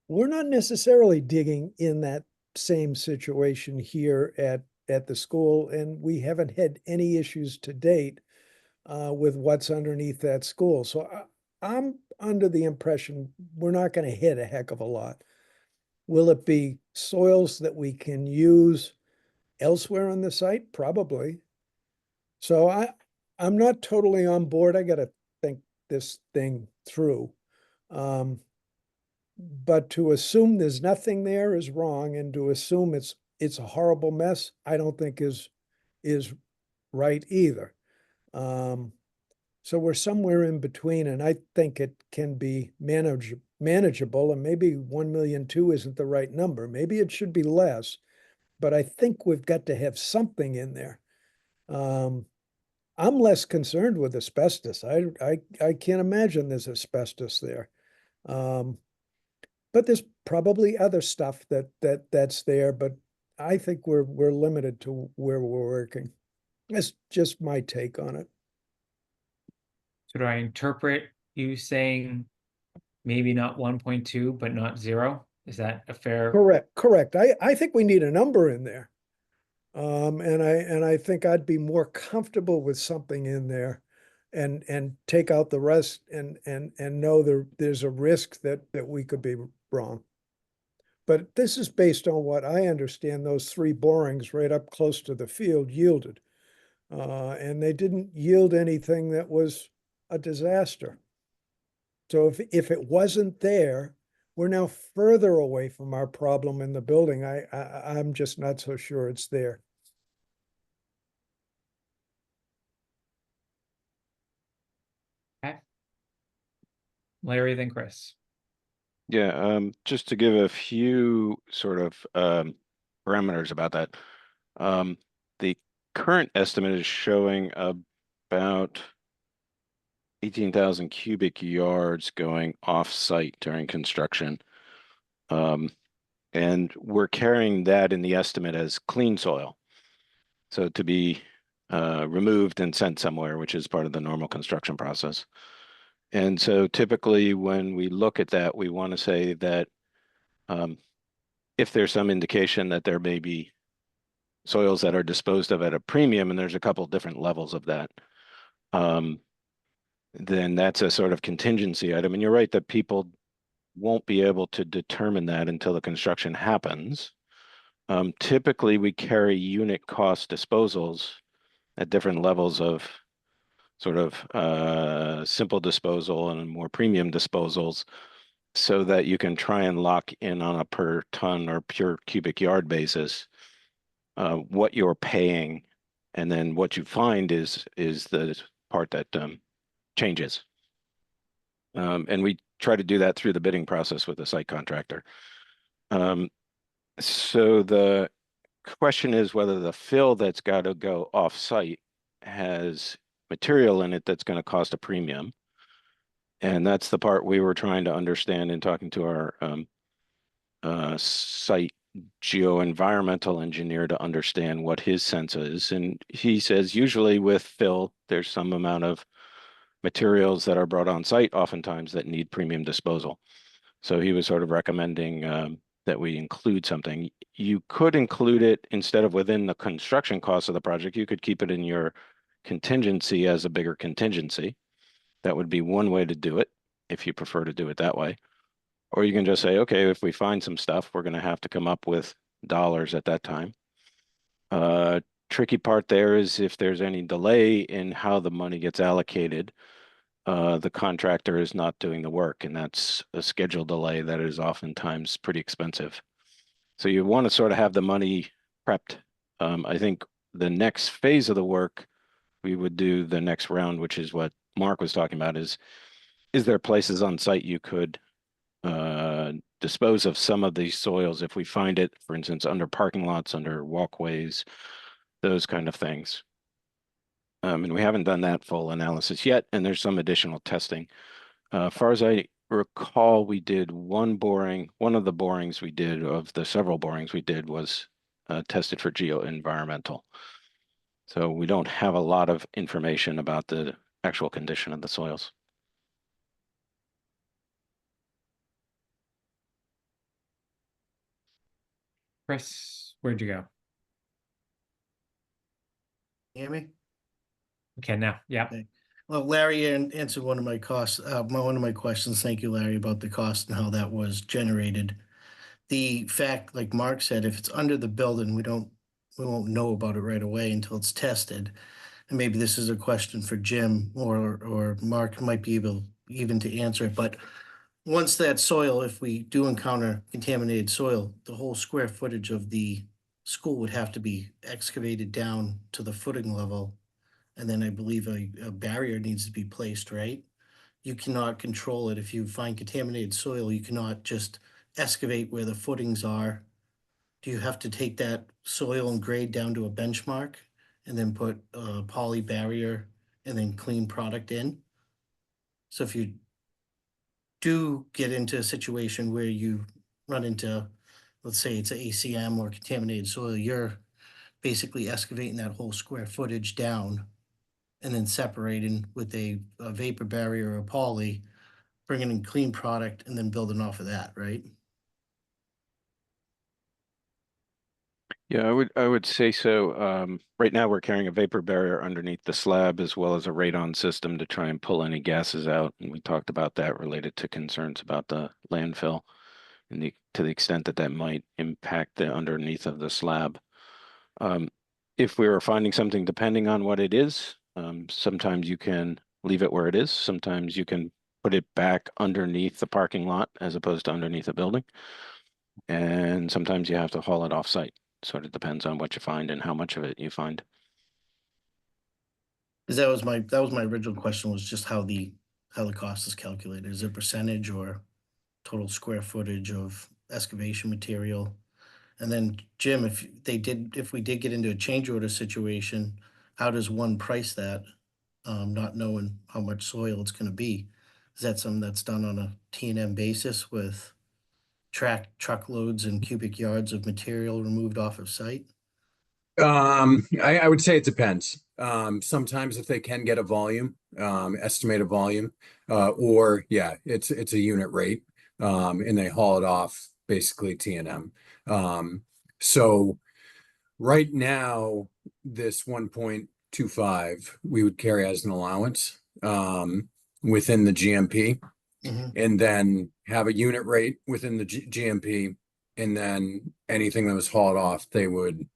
We're not necessarily digging in that same situation here at the school, and we haven't had any issues to date with what's underneath that school. So I'm under the impression we're not going to hit a heck of a lot. Will it be soils that we can use elsewhere on the site? Probably. So I'm not totally on board. I got to think this thing through. But to assume there's nothing there is wrong, and to assume it's a horrible mess, I don't think is right either. So we're somewhere in between, and I think it can be manageable, and maybe 1,200,000 isn't the right number. Maybe it should be less, but I think we've got to have something in there. I'm less concerned with asbestos. I can't imagine there's asbestos there. But there's probably other stuff that's there, but I think we're limited to where we're working. That's just my take on it. So do I interpret you saying maybe not 1.2, but not 0? Is that a fair? Correct. I think we need a number in there. And I think I'd be more comfortable with something in there and take out the rest and know there's a risk that we could be wrong. But this is based on what I understand those 3 borings right up close to the field yielded. And they didn't yield anything that was a disaster. So if it wasn't there, we're now further away from our problem in the building. I'm just not so sure it's there. Okay. Larry, then Chris. Yeah, just to give a few sort of parameters about that. The current estimate is showing about 18,000 cubic yards going off-site during construction. And we're carrying that in the estimate as clean soil. So to be removed and sent somewhere, which is part of the normal construction process. And so typically when we look at that, we want to say that if there's some indication that there may be soils that are disposed of at a premium, and there's a couple different levels of that, then that's a sort of contingency item. And you're right that people won't be able to determine that until the construction happens. Typically, we carry unit cost disposals at different levels of sort of simple disposal and more premium disposals so that you can try and lock in on a per ton or pure cubic yard basis what you're paying. And then what you find is the part that changes. And we try to do that through the bidding process with the site contractor. So the question is whether the fill that's got to go off-site has material in it that's going to cost a premium. And that's the part we were trying to understand in talking to our site geoenvironmental engineer to understand what his sense is. And he says usually with fill, there's some amount of materials that are brought on site oftentimes that need premium disposal. So he was sort of recommending that we include something. You could include it instead of within the construction cost of the project. You could keep it in your contingency as a bigger contingency. That would be one way to do it if you prefer to do it that way. Or you can just say, okay, if we find some stuff, we're going to have to come up with dollars at that time. Tricky part there is if there's any delay in how the money gets allocated, the contractor is not doing the work, and that's a schedule delay that is oftentimes pretty expensive. So you want to sort of have the money prepped. I think the next phase of the work, we would do the next round, which is what Mark was talking about, is there places on site you could dispose of some of these soils if we find it, for instance, under parking lots, under walkways, those kind of things. And we haven't done that full analysis yet, and there's some additional testing. As far as I recall, we did one boring. One of the borings we did, of the several borings we did, was tested for geoenvironmental. So we don't have a lot of information about the actual condition of the soils. Chris, where'd you go? Hear me? Okay, now, yeah. Okay. Well, Larry answered one of my one of my questions. Thank you, Larry, about the cost and how that was generated. The fact, like Mark said, if it's under the building, we won't know about it right away until it's tested. And maybe this is a question for Jim or Mark might be able even to answer it, but once that soil, if we do encounter contaminated soil, the whole square footage of the school would have to be excavated down to the footing level. And then I believe a barrier needs to be placed, right? You cannot control it. If you find contaminated soil, you cannot just excavate where the footings are. Do you have to take that soil and grade down to a benchmark and then put a poly barrier and then clean product in? So if you do get into a situation where you run into, let's say it's an ACM or contaminated soil, you're basically excavating that whole square footage down and then separating with a vapor barrier or poly, bringing in clean product and then building off of that, right? Yeah, I would say so. Right now, we're carrying a vapor barrier underneath the slab as well as a radon system to try and pull any gases out. And we talked about that related to concerns about the landfill and to the extent that that might impact the underneath of the slab. If we were finding something, depending on what it is, sometimes you can leave it where it is. Sometimes you can put it back underneath the parking lot as opposed to underneath a building. And sometimes you have to haul it off site. Sort of depends on what you find and how much of it you find. Because that was my original question, was just how the cost is calculated. Is it percentage or total square footage of excavation material? And then Jim, if we did get into a change order situation, how does one price that? not knowing how much soil it's gonna be. Is that something that's done on a T&M basis with truckloads and cubic yards of material removed off of site? I would say it depends. Sometimes if they can get a volume, estimate a volume, or yeah, it's a unit rate, and they haul it off basically T&M. So right now, this 1.25 we would carry as an allowance, within the GMP, Mhm. and then have a unit rate within the GMP, and then anything that was hauled off, they would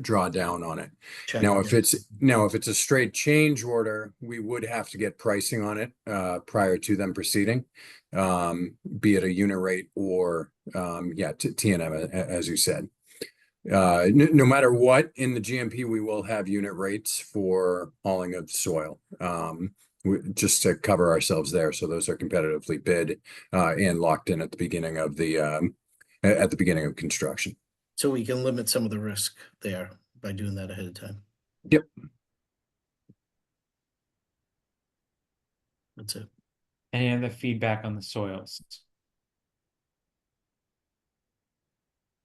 draw down on it. Check Now, it. if it's a straight change order, we would have to get pricing on it prior to them proceeding, be it a unit rate or yeah, T&M, as you said. No matter what, in the GMP, we will have unit rates for hauling of soil, just to cover ourselves there. So those are competitively bid and locked in at the beginning of at the beginning of construction. So we can limit some of the risk there by doing that ahead of time. Yep. That's it. Any other feedback on the soils?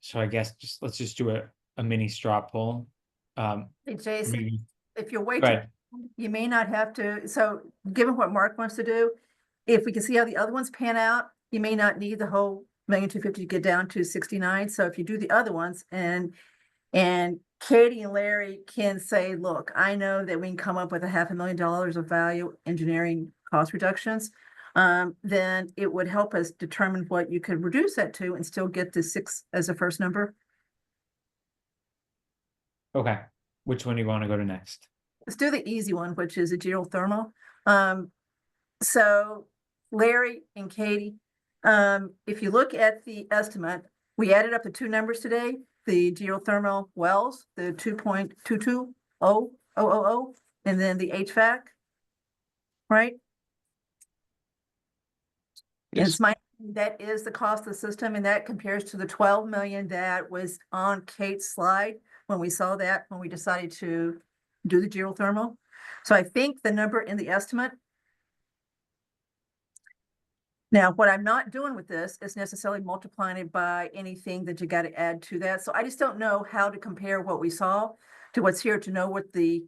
So I guess let's just do a mini straw poll. Hey, Jason, Maybe, if you're way go too, ahead. you may not have to, so given what Mark wants to do, if we can see how the other ones pan out, you may not need the whole 1,250,000 to get down to 69. So if you do the other ones and Katie and Larry can say, look, I know that we can come up with $500,000 of value engineering cost reductions. Then it would help us determine what you could reduce that to and still get to 6 as a first number. Okay, which one do you want to go to next? Let's do the easy one, which is a geothermal. So Larry and Katie, if you look at the estimate, we added up the two numbers today, the geothermal wells, the 2.220, and then the HVAC, right? And Yes. it's that is the cost of the system, and that compares to the 12 million that was on Kate's slide when we saw that, when we decided to do the geothermal. So I think the number in the estimate. Now, what I'm not doing with this is necessarily multiplying it by anything that you got to add to that. So I just don't know how to compare what we saw to what's here to know what the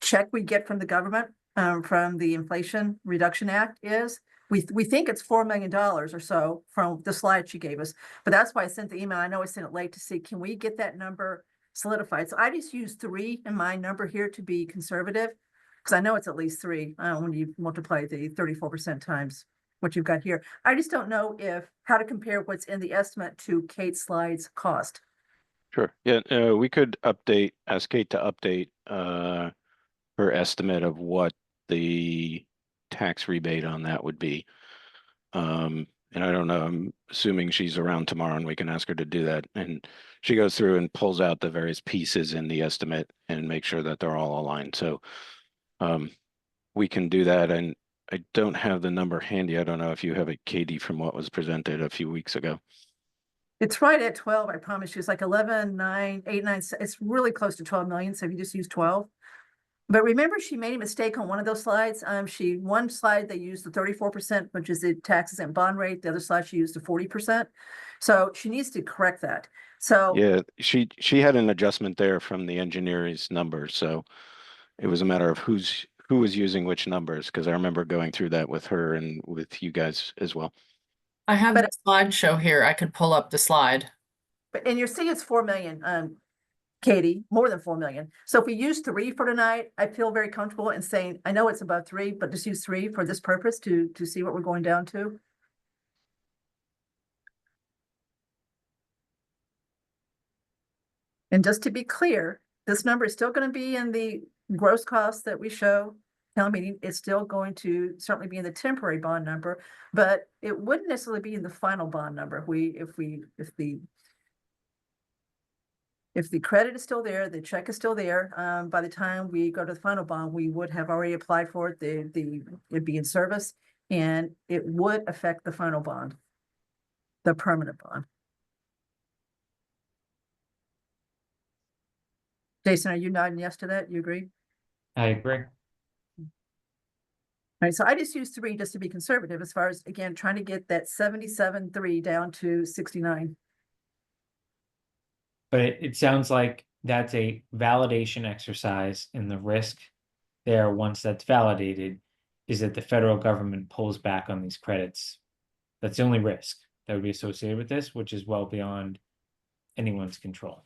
check we get from the government, from the Inflation Reduction Act is. We think it's $4 million or so from the slide she gave us, but that's why I sent the email. I know I sent it late to see, can we get that number solidified? So I just used 3 in my number here to be conservative, because I know it's at least 3 when you multiply the 34% times what you've got here. I just don't know how to compare what's in the estimate to Kate's slides cost. Sure. Yeah, we could ask Kate to update her estimate of what the tax rebate on that would be. And I don't know, I'm assuming she's around tomorrow and we can ask her to do that. And she goes through and pulls out the various pieces in the estimate and make sure that they're all aligned. So we can do that. And I don't have the number handy. I don't know if you have it, Katie, from what was presented a few weeks ago. It's right at 12, I promise you. It's like 11, 9, 8, 9. It's really close to 12 million. So if you just use 12. But remember, she made a mistake on one of those slides. One slide, they used the 34%, which is the taxes and bond rate. The other slide, she used the 40%. So she needs to correct that. So Yeah, she had an adjustment there from the engineer's numbers. So it was a matter of who was using which numbers, because I remember going through that with her and with you guys as well. I have But- the slideshow here. I could pull up the slide. and you're seeing it's 4 million, Katie, more than 4 million. So if we use 3 for tonight, I feel very comfortable in saying, I know it's above 3, but just use 3 for this purpose to see what we're going down to. And just to be clear, this number is still going to be in the gross costs that we show town meeting. It's still going to certainly be in the temporary bond number, but it wouldn't necessarily be in the final bond number. If the credit is still there, the check is still there, by the time we go to the final bond, we would have already applied for it. It'd be in service, and it would affect the final bond, the permanent bond. Jason, are you nodding yes to that? You agree? I agree. Right, so I just use 3 just to be conservative as far as, again, trying to get that 77.3 down to 69. But it sounds like that's a validation exercise, and the risk there, once that's validated, is that the federal government pulls back on these credits. That's the only risk that would be associated with this, which is well beyond anyone's control.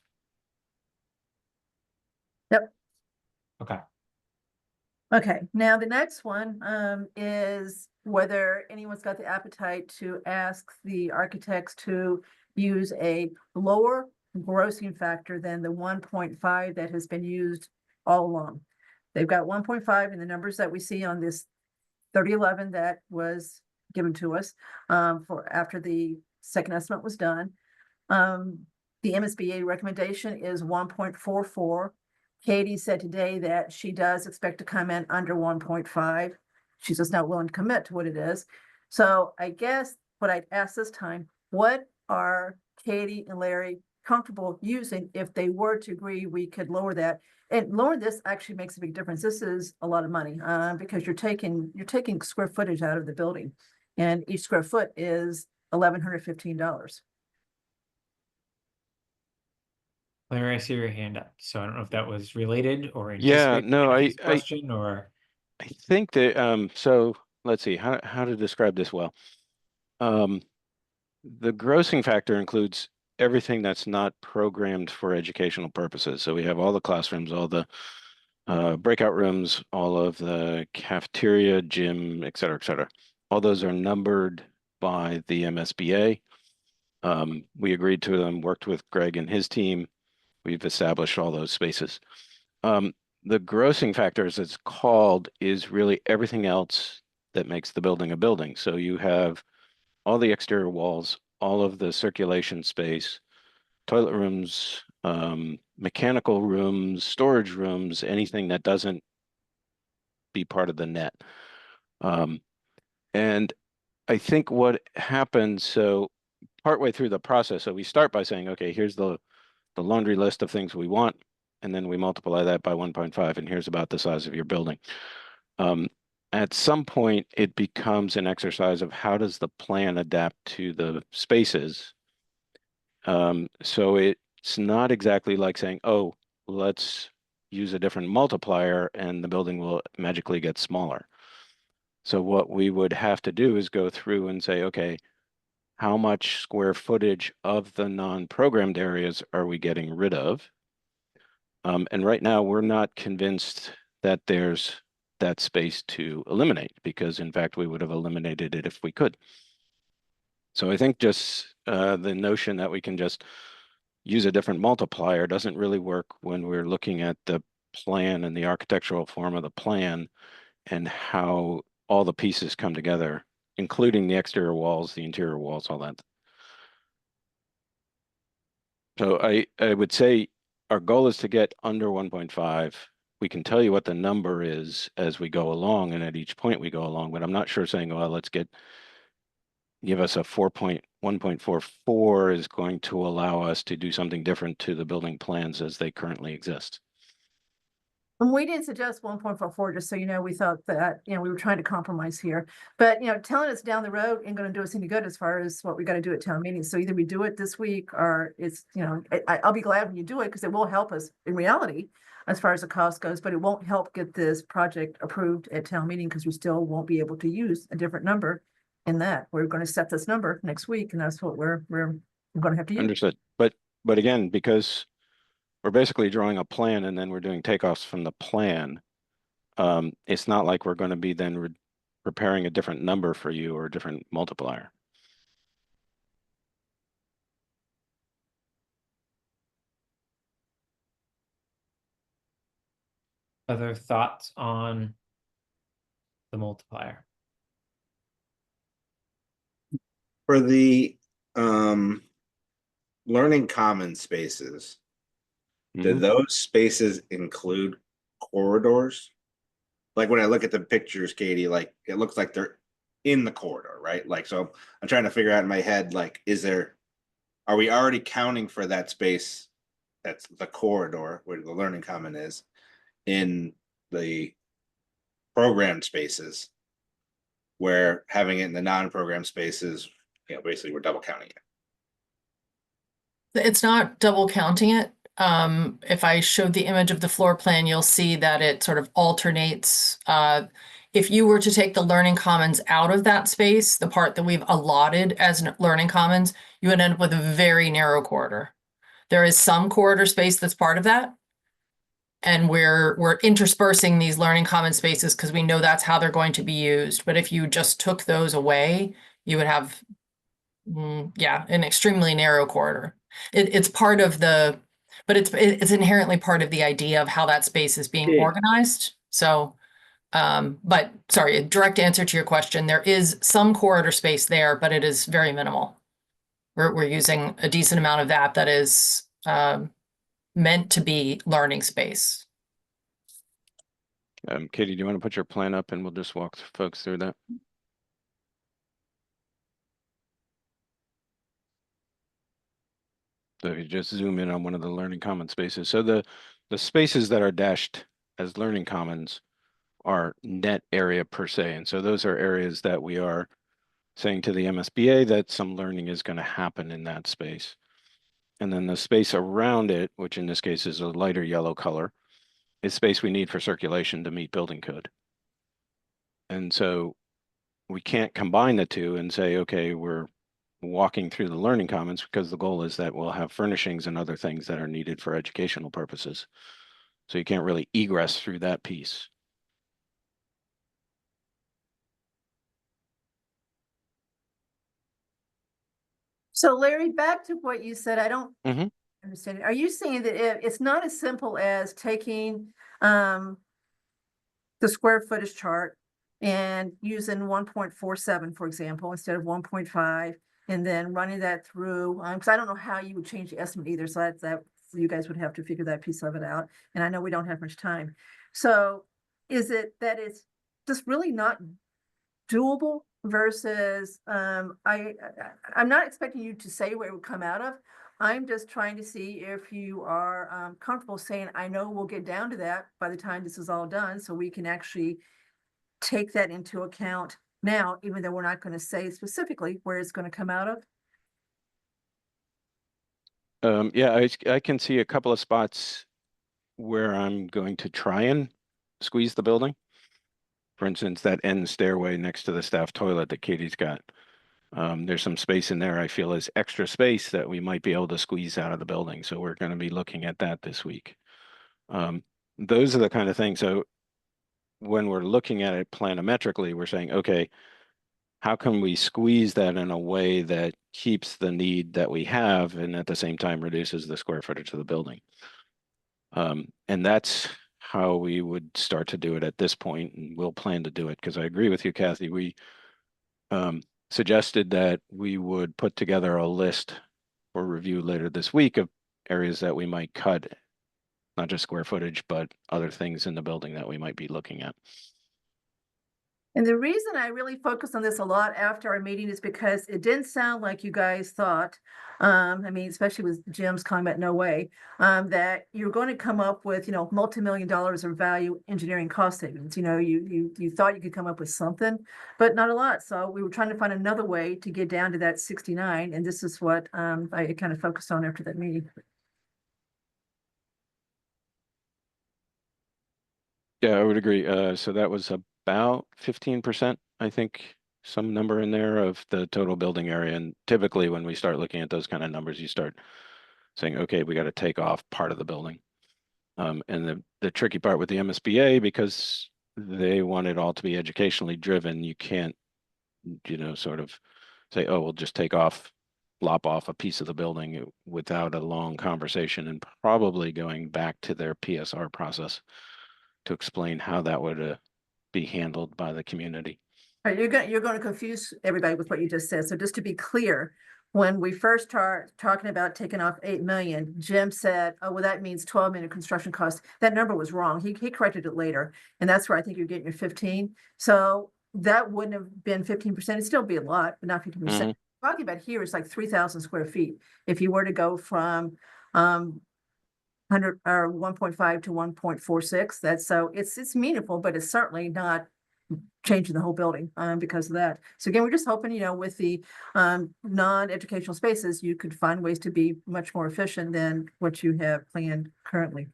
Yep. Okay. Okay, now the next one is whether anyone's got the appetite to ask the architects to use a lower grossing factor than the 1.5 that has been used all along. They've got 1.5 in the numbers that we see on this 3011 that was given to us for after the second estimate was done. The MSBA recommendation is 1.44. Katie said today that she does expect to come in under 1.5. She's just not willing to commit to what it is. So I guess what I'd ask this time, what are Katie and Larry comfortable using if they were to agree we could lower that? And lower this actually makes a big difference. This is a lot of money because you're taking square footage out of the building, and each square foot is $1,115. Larry, I see your hand up, so I don't know if that was related or Yeah, anticipated no, this question or. I think that, so let's see how to describe this well. The grossing factor includes everything that's not programmed for educational purposes. So we have all the classrooms, all the breakout rooms, all of the cafeteria, gym, et cetera, et cetera. All those are numbered by the MSBA. We agreed to them, worked with Greg and his team. We've established all those spaces. The grossing factor, as it's called, is really everything else that makes the building a building. So you have all the exterior walls, all of the circulation space, toilet rooms, mechanical rooms, storage rooms, anything that doesn't be part of the net. And I think what happens, so partway through the process, so we start by saying, okay, here's the laundry list of things we want, and then we multiply that by 1.5, and here's about the size of your building. At some point, it becomes an exercise of how does the plan adapt to the spaces. So it's not exactly like saying, oh, let's use a different multiplier and the building will magically get smaller. So what we would have to do is go through and say, okay, how much square footage of the non-programmed areas are we getting rid of? And right now, we're not convinced that there's that space to eliminate, because in fact, we would have eliminated it if we could. So I think just the notion that we can just use a different multiplier doesn't really work when we're looking at the plan and the architectural form of the plan and how all the pieces come together, including the exterior walls, the interior walls, all that. So I would say our goal is to get under 1.5. We can tell you what the number is as we go along, and at each point we go along, but I'm not sure saying, well, let's give us a 1.44 is going to allow us to do something different to the building plans as they currently exist. And we didn't suggest 1.44, just so you know, we thought that, we were trying to compromise here. But, telling us down the road ain't gonna do us any good as far as what we gotta do at town meetings. So either we do it this week or it's, I'll be glad when you do it because it will help us in reality as far as the cost goes, but it won't help get this project approved at town meeting because we still won't be able to use a different number in that. We're gonna set this number next week and that's what we're gonna have to use. Understood. But again, because we're basically drawing a plan and then we're doing takeoffs from the plan. It's not like we're going to be then preparing a different number for you or a different multiplier. Other thoughts on the multiplier? For the learning common spaces, do those spaces include corridors? Like when I look at the pictures, Katie, like it looks like they're in the corridor, right? Like, so I'm trying to figure out in my head, like, are we already counting for that space that's the corridor where the learning common is in the programmed spaces? Where having it in the non-program spaces, basically we're double counting it. It's not double counting it. If I showed the image of the floor plan, you'll see that it sort of alternates. If you were to take the learning commons out of that space, the part that we've allotted as learning commons, you would end up with a very narrow corridor. There is some corridor space that's part of that. And we're interspersing these learning common spaces because we know that's how they're going to be used. But if you just took those away, you would have, an extremely narrow corridor. It's part of the, but it's inherently part of the idea of how that space is being Yeah. organized. So, but sorry, a direct answer to your question, there is some corridor space there, but it is very minimal. We're using a decent amount of that is meant to be learning space. Katie, do you want to put your plan up and we'll just walk folks through that? So if you just zoom in on one of the learning common spaces. So the spaces that are dashed as learning commons are net area per se. And so those are areas that we are saying to the MSBA that some learning is going to happen in that space. And then the space around it, which in this case is a lighter yellow color, is space we need for circulation to meet building code. And so we can't combine the two and say, okay, we're walking through the learning commons, because the goal is that we'll have furnishings and other things that are needed for educational purposes. So you can't really egress through that piece. So Larry, back to what you said, I don't Mhm. understand. Are you saying that it's not as simple as taking the square footage chart and using 1.47, for example, instead of 1.5, and then running that through, because I don't know how you would change the estimate either, so that you guys would have to figure that piece of it out, and I know we don't have much time. So is it that it's just really not doable versus, I'm not expecting you to say where it would come out of. I'm just trying to see if you are comfortable saying, I know we'll get down to that by the time this is all done, so we can actually take that into account now, even though we're not going to say specifically where it's going to come out of. Yeah, I can see a couple of spots where I'm going to try and squeeze the building. For instance, that end stairway next to the staff toilet that Katie's got. There's some space in there I feel is extra space that we might be able to squeeze out of the building. So we're going to be looking at that this week. Those are the kind of things. So when we're looking at it planimetrically, we're saying, okay, how can we squeeze that in a way that keeps the need that we have and at the same time reduces the square footage of the building? And that's how we would start to do it at this point, and we'll plan to do it, because I agree with you, Kathy. We suggested that we would put together a list for review later this week of areas that we might cut, not just square footage, but other things in the building that we might be looking at. And the reason I really focused on this a lot after our meeting is because it didn't sound like you guys thought, I mean, especially with Jim's comment, no way, that you're going to come up with, multi-million dollars of value engineering cost savings. You thought you could come up with something, but not a lot. So we were trying to find another way to get down to that 69. And this is what I kind of focused on after that meeting. Yeah, I would agree. So that was about 15%, I think, some number in there of the total building area. And typically when we start looking at those kind of numbers, you start saying, okay, we got to take off part of the building. And the tricky part with the MSBA, because they want it all to be educationally driven, you can't, sort of say, oh, we'll just lop off a piece of the building without a long conversation and probably going back to their PSR process to explain how that would be handled by the community. All right, you're going to confuse everybody with what you just said. So just to be clear, when we first start talking about taking off 8 million, Jim said, oh, well, that means 12 million construction costs. That number was wrong. He corrected it later. And that's where I think you're getting your 15. So that wouldn't have been 15%. It'd still be a lot, but not 15%. Mhm. Talking about here is like 3,000 square feet. If you were to go from 100 or 1.5 to 1.46, that's so it's meaningful, but it's certainly not changing the whole building, because of that. So again, we're just hoping, you know, with the, non-educational spaces, you could find ways to be much more efficient than what you have planned currently.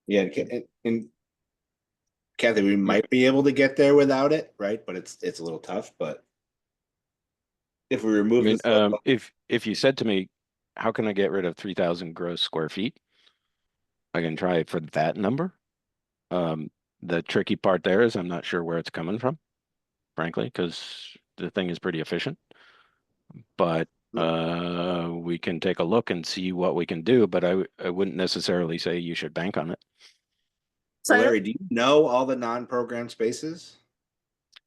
Yeah, and Kathy, we might be able to get there without it, right? But it's a little tough, but if we I remove mean, this, if you said to me, how can I get rid of 3,000 gross square feet? I can try for that number. The tricky part there is I'm not sure where it's coming from, frankly, because the thing is pretty efficient. But we can take a look and see what we can do, but I wouldn't necessarily say you should bank on it. So I don't- Larry, do you know all the non-program spaces?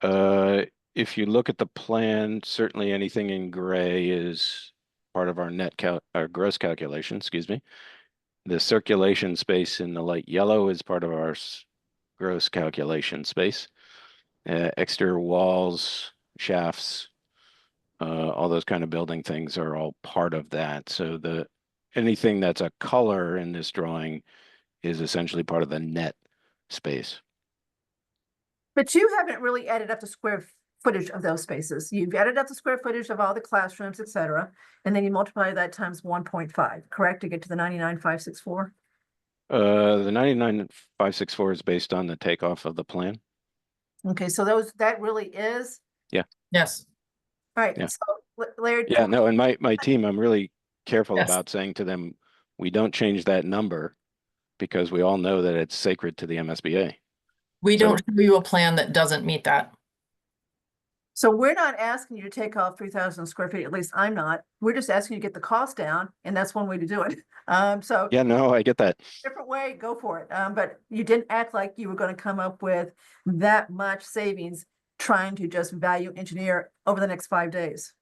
If you look at the plan, certainly anything in gray is part of our our gross calculation, excuse me. The circulation space in the light yellow is part of our gross calculation space. Exterior walls, shafts, all those kind of building things are all part of that. So anything that's a color in this drawing is essentially part of the net space. But you haven't really added up the square footage of those spaces. You've added up the square footage of all the classrooms, et cetera, and then you multiply that times 1.5, correct, to get to the 99,564? The 99,564 is based on the takeoff of the plan. Okay, so that really is, Yes. all right, Yeah. so Larry. Yeah, no, and my team, I'm really careful Yes. about saying to them, we don't change that number because we all know that it's sacred to the MSBA. We So- don't show you a plan that doesn't meet that. So we're not asking you to take off 3,000 square feet, at least I'm not. We're just asking you to get the cost down, and that's one way to do it. So Yeah, no, I get that. different way, go for it. But you didn't act like you were gonna come up with that much savings trying to just value engineer over the next 5 days.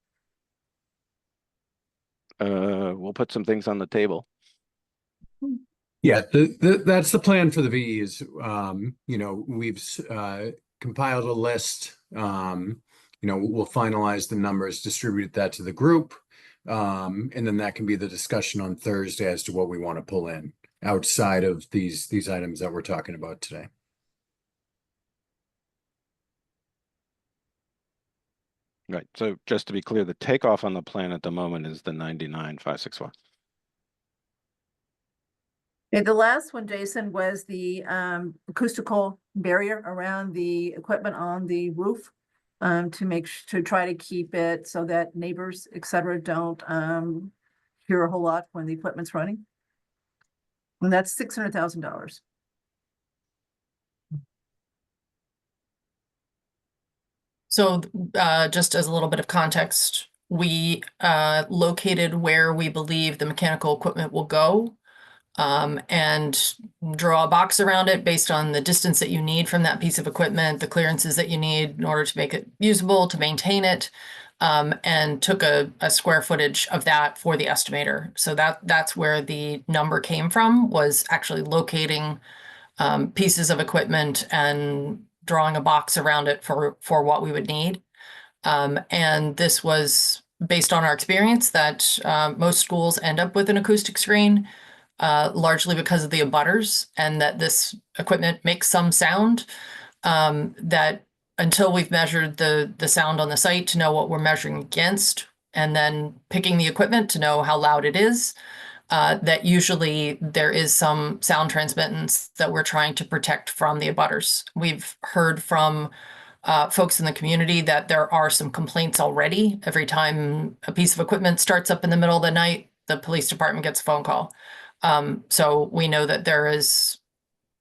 We'll put some things on the table. Yeah, that's the plan for the VEs. You know, we've compiled a list. You know, we'll finalize the numbers, distribute that to the group. And then that can be the discussion on Thursday as to what we want to pull in outside of these items that we're talking about today. Right. So just to be clear, the takeoff on the plan at the moment is the 99,561. And the last one, Jason, was the acoustical barrier around the equipment on the roof. To try to keep it so that neighbors, et cetera, don't hear a whole lot when the equipment's running. And that's $600,000. So just as a little bit of context, we located where we believe the mechanical equipment will go, and draw a box around it based on the distance that you need from that piece of equipment, the clearances that you need in order to make it usable, to maintain it, and took a square footage of that for the estimator. So that's where the number came from, was actually locating pieces of equipment and drawing a box around it for what we would need. And this was based on our experience that most schools end up with an acoustic screen, largely because of the abutters, and that this equipment makes some sound, that until we've measured the sound on the site to know what we're measuring against, and then picking the equipment to know how loud it is, that usually there is some sound transmittance that we're trying to protect from the abutters. We've heard from folks in the community that there are some complaints already. Every time a piece of equipment starts up in the middle of the night, the police department gets a phone call. So we know that there is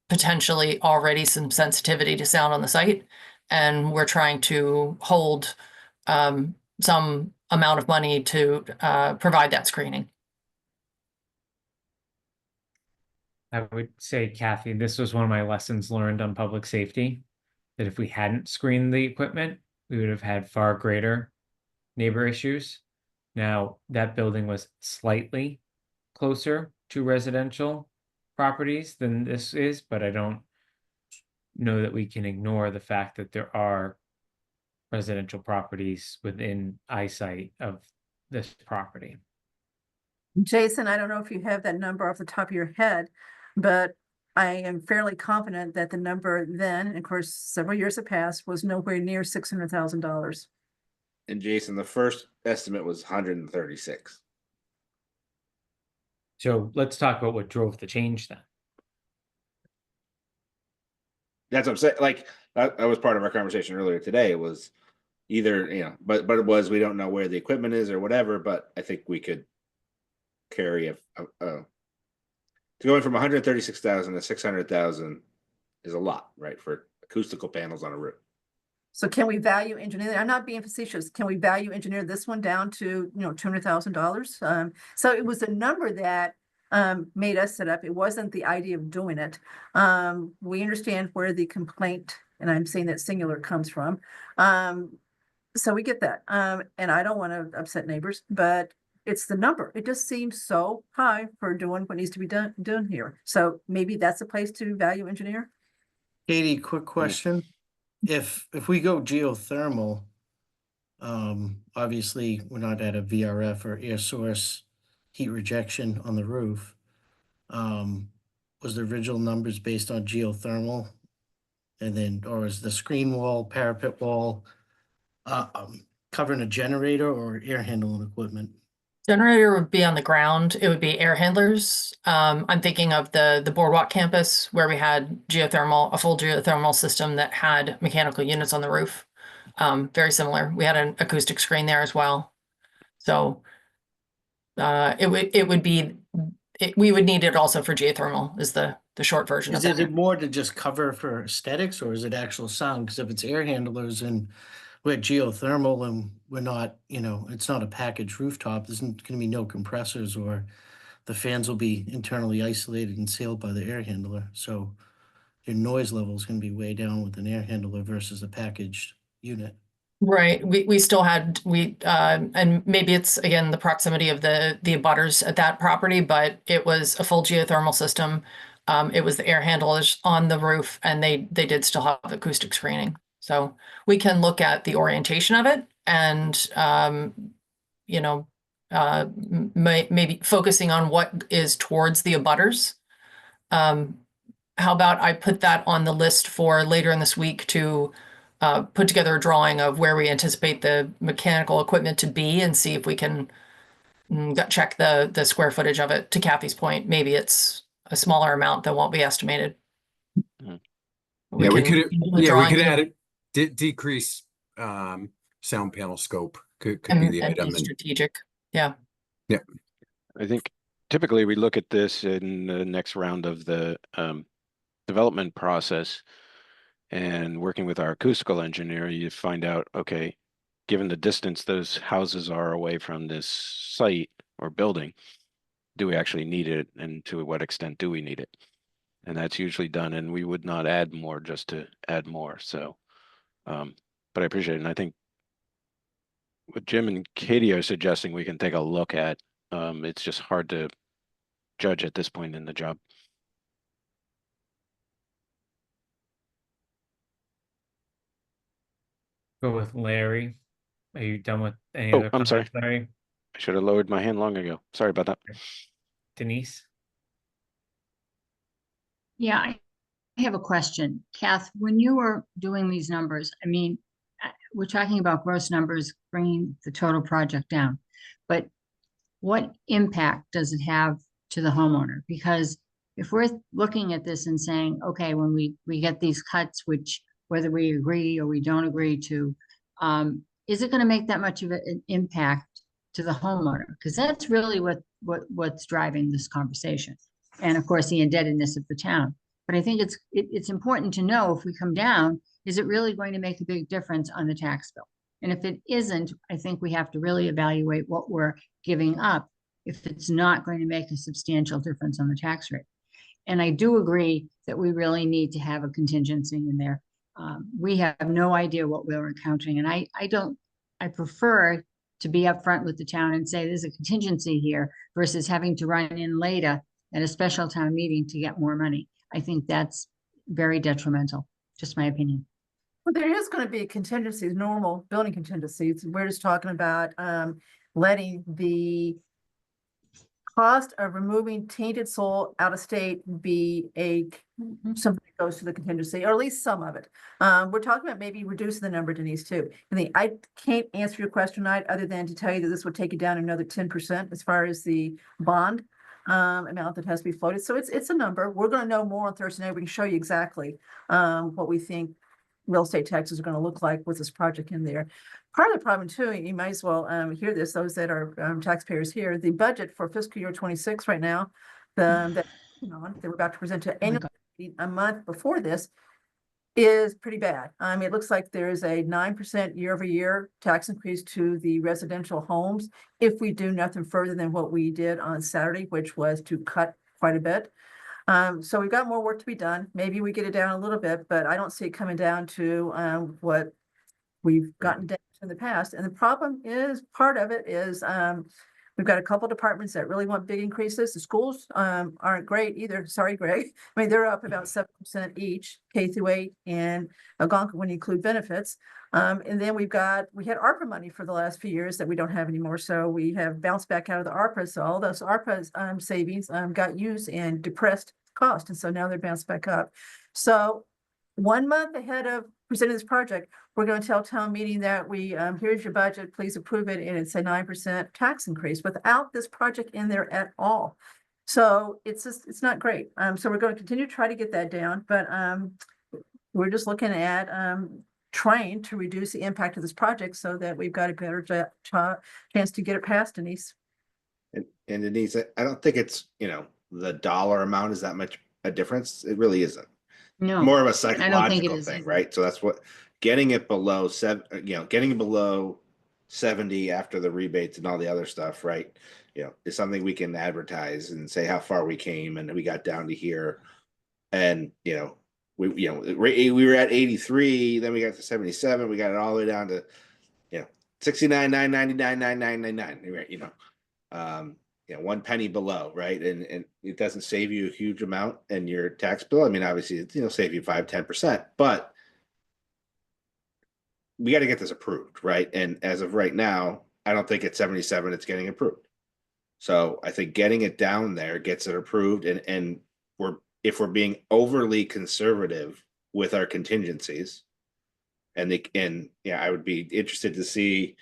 potentially already some sensitivity to sound on the site, and we're trying to hold some amount of money to provide that screening. I would say, Kathy, this was one of my lessons learned on public safety, that if we hadn't screened the equipment, we would have had far greater neighbor issues. Now, that building was slightly closer to residential properties than this is, but I don't know that we can ignore the fact that there are residential properties within eyesight of this property. Jason, I don't know if you have that number off the top of your head, But I am fairly confident that the number then, and of course, several years have passed, was nowhere near $600,000. And Jason, the first estimate was 136. So let's talk about what drove the change then. That's what I'm saying. Like that was part of our conversation earlier today. Was either but it was we don't know where the equipment is or whatever. But I think we could carry to going from 136,000 to 600,000 is a lot, right? For acoustical panels on a roof. So can we value engineer? I'm not being facetious. Can we value engineer this one down to, $200,000? So it was a number that made us set up. It wasn't the idea of doing it. We understand where the complaint, and I'm saying that singular, comes from. So we get that. And I don't want to upset neighbors, but it's the number. It just seems so high for doing what needs to be done here. So maybe that's a place to value engineer. Katie, quick question. If we go geothermal, obviously we're not at a VRF or air source heat rejection on the roof. Was the original numbers based on geothermal? And then, or is the screen wall, parapet wall, covering a generator or air handling equipment? Generator would be on the ground. It would be air handlers. I'm thinking of the Boardwalk campus where we had a full geothermal system that had mechanical units on the roof. Very similar. We had an acoustic screen there as well. So we would need it also for geothermal is the short version of Is that. it more to just cover for aesthetics, or is it actual sound? Because if it's air handlers and we're geothermal and we're not, it's not a packaged rooftop, there's going to be no compressors, or the fans will be internally isolated and sealed by the air handler. So your noise level is going to be way down with an air handler versus a packaged unit. Right. We still had, and maybe it's again the proximity of the abutters at that property, but it was a full geothermal system. It was the air handlers on the roof, and they did still have acoustic screening. So we can look at the orientation of it and maybe focusing on what is towards the abutters. How about I put that on the list for later in this week to put together a drawing of where we anticipate the mechanical equipment to be and see if we can check the square footage of it. To Kathy's point, maybe it's a smaller amount than what we estimated. Yeah, we could add it, decrease sound panel scope could be the and item. be strategic. Yeah. Yeah. I think typically we look at this in the next round of the development process, and working with our acoustical engineer, you find out, okay, given the distance those houses are away from this site or building, do we actually need it, and to what extent do we need it? And that's usually done, and we would not add more just to add more. So, but I appreciate it. And I think what Jim and Katie are suggesting we can take a look at. It's just hard to judge at this point in the job. Go with Larry. Are you done with any Oh, other I'm sorry. comments, Larry? I should have lowered my hand long ago. Sorry about that. Denise? Yeah, I have a question. Kath, when you were doing these numbers, I mean, we're talking about gross numbers, bringing the total project down, but what impact does it have to the homeowner? Because if we're looking at this and saying, okay, when we get these cuts, which whether we agree or we don't agree to, is it going to make that much of an impact to the homeowner? Because that's really what's driving this conversation. And of course, the indebtedness of the town. But I think it's important to know, if we come down, is it really going to make a big difference on the tax bill? And if it isn't, I think we have to really evaluate what we're giving up if it's not going to make a substantial difference on the tax rate. And I do agree that we really need to have a contingency in there. We have no idea what we're encountering, and I prefer to be upfront with the town and say there's a contingency here versus having to run in later at a special town meeting to get more money. I think that's very detrimental, just my opinion. Well, there is going to be contingencies, normal building contingencies. We're just talking about letting the cost of removing tainted soil out of state be something that goes to the contingency, or at least some of it. We're talking about maybe reducing the number, Denise, too. And I can't answer your question tonight, other than to tell you that this would take it down another 10% as far as the bond amount that has to be floated. So it's a number. We're gonna know more on Thursday night. We can show you exactly what we think real estate taxes are gonna look like with this project in there. Part of the problem too, you might as well hear this, those that are taxpayers here, the budget for fiscal year 26 right now, that they were about to present to annual meeting a month before this, is pretty bad. It looks like there is a 9% year-over-year tax increase to the residential homes if we do nothing further than what we did on Saturday, which was to cut quite a bit. So we've got more work to be done. Maybe we get it down a little bit, but I don't see it coming down to what we've gotten down to in the past. And the problem is, part of it is we've got a couple departments that really want big increases. The schools aren't great either. Sorry, Greg. I mean, they're up about 7% each, K through 8, and Algonquin when you include benefits. And then we had ARPA money for the last few years that we don't have anymore. So we have bounced back out of the ARPA. So all those ARPA savings got used and depressed cost. And so now they're bounced back up. So 1 month ahead of presenting this project, we're going to tell town meeting that here's your budget, please approve it, and it's a 9% tax increase without this project in there at all. So it's not great. So we're going to continue to try to get that down, but we're just looking at trying to reduce the impact of this project so that we've got a better chance to get it passed, Denise. And Denise, I don't think it's, the dollar amount is that much a difference. It really isn't. No, More of a I don't think it psychological is thing, either. right? So that's what getting it below getting it below 70 after the rebates and all the other stuff, right? Is something we can advertise and say how far we came and we got down to here. And we were at 83, then we got to 77, we got it all the way down to 69, 999, 9999, right? 1 penny below, right? And it doesn't save you a huge amount in your tax bill. I mean, obviously, it's save you 5-10%, but we got to get this approved, right? And as of right now, I don't think at 77 it's getting approved. So I think getting it down there gets it approved, and if we're being overly conservative with our contingencies, I would be interested to see